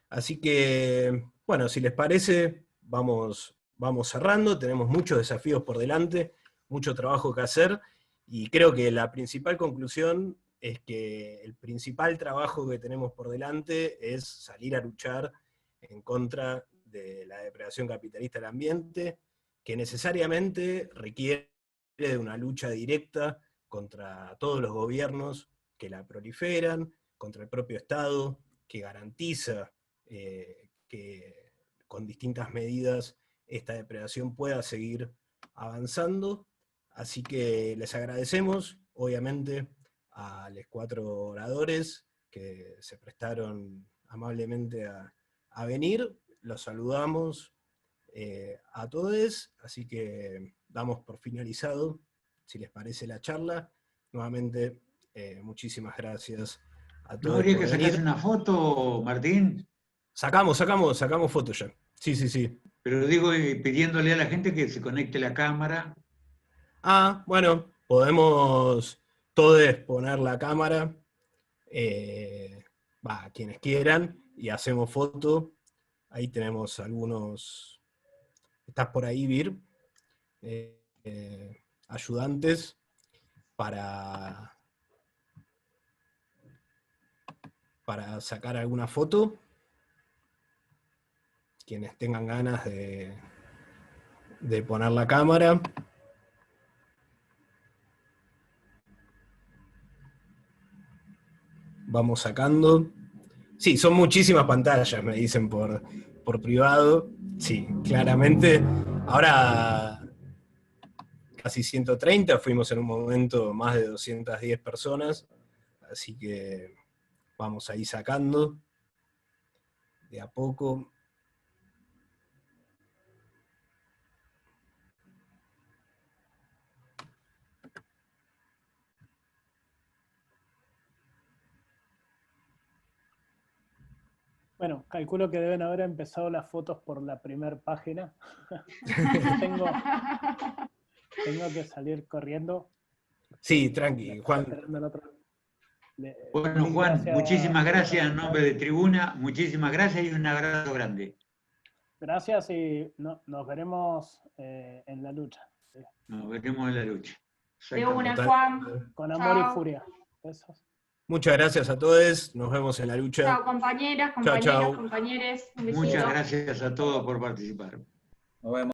Así que, bueno, si les parece, vamos cerrando, tenemos muchos desafíos por delante, mucho trabajo que hacer, y creo que la principal conclusión es que el principal trabajo que tenemos por delante es salir a luchar en contra de la depredación capitalista del ambiente, que necesariamente requiere de una lucha directa contra todos los gobiernos que la proliferan, contra el propio Estado, que garantiza que con distintas medidas esta depredación pueda seguir avanzando. Así que les agradecemos, obviamente, a los 4 oradores que se prestaron amablemente a venir. Los saludamos a todos, así que damos por finalizado, si les parece, la charla. Nuevamente, muchísimas gracias a todos. ¿No habría por que venir. sacarse una foto, Martín? Sacamos fotos ya. Sí. Pero digo, pidiéndole a la gente que se conecte la cámara. Bueno, podemos todos poner la cámara, quienes quieran, y hacemos foto. Ahí tenemos algunos, estás por ahí, Vir, ayudantes para sacar alguna foto. Quienes tengan ganas de poner la cámara. Vamos sacando. Sí, son muchísimas pantallas, me dicen por privado. Sí, claramente. Ahora casi 130, fuimos en un momento más de 210 personas, así que vamos ahí sacando de a poco. Bueno, calculo que deben haber empezado las fotos por la primera página. tengo que salir corriendo. Sí, tranqui, Juan. Bueno, Juan, muchísimas gracias en nombre de Tribuna, muchísimas gracias y un abrazo grande. Gracias y nos veremos en la lucha. Nos veremos en la lucha. De una, Juan. Con amor Chao. y furia. Besos. Muchas gracias a todos, nos vemos en la lucha. Chao, compañeras, compañeros, Chao. compañeros. Un besito. Muchas gracias a todos por participar. Nos vemos.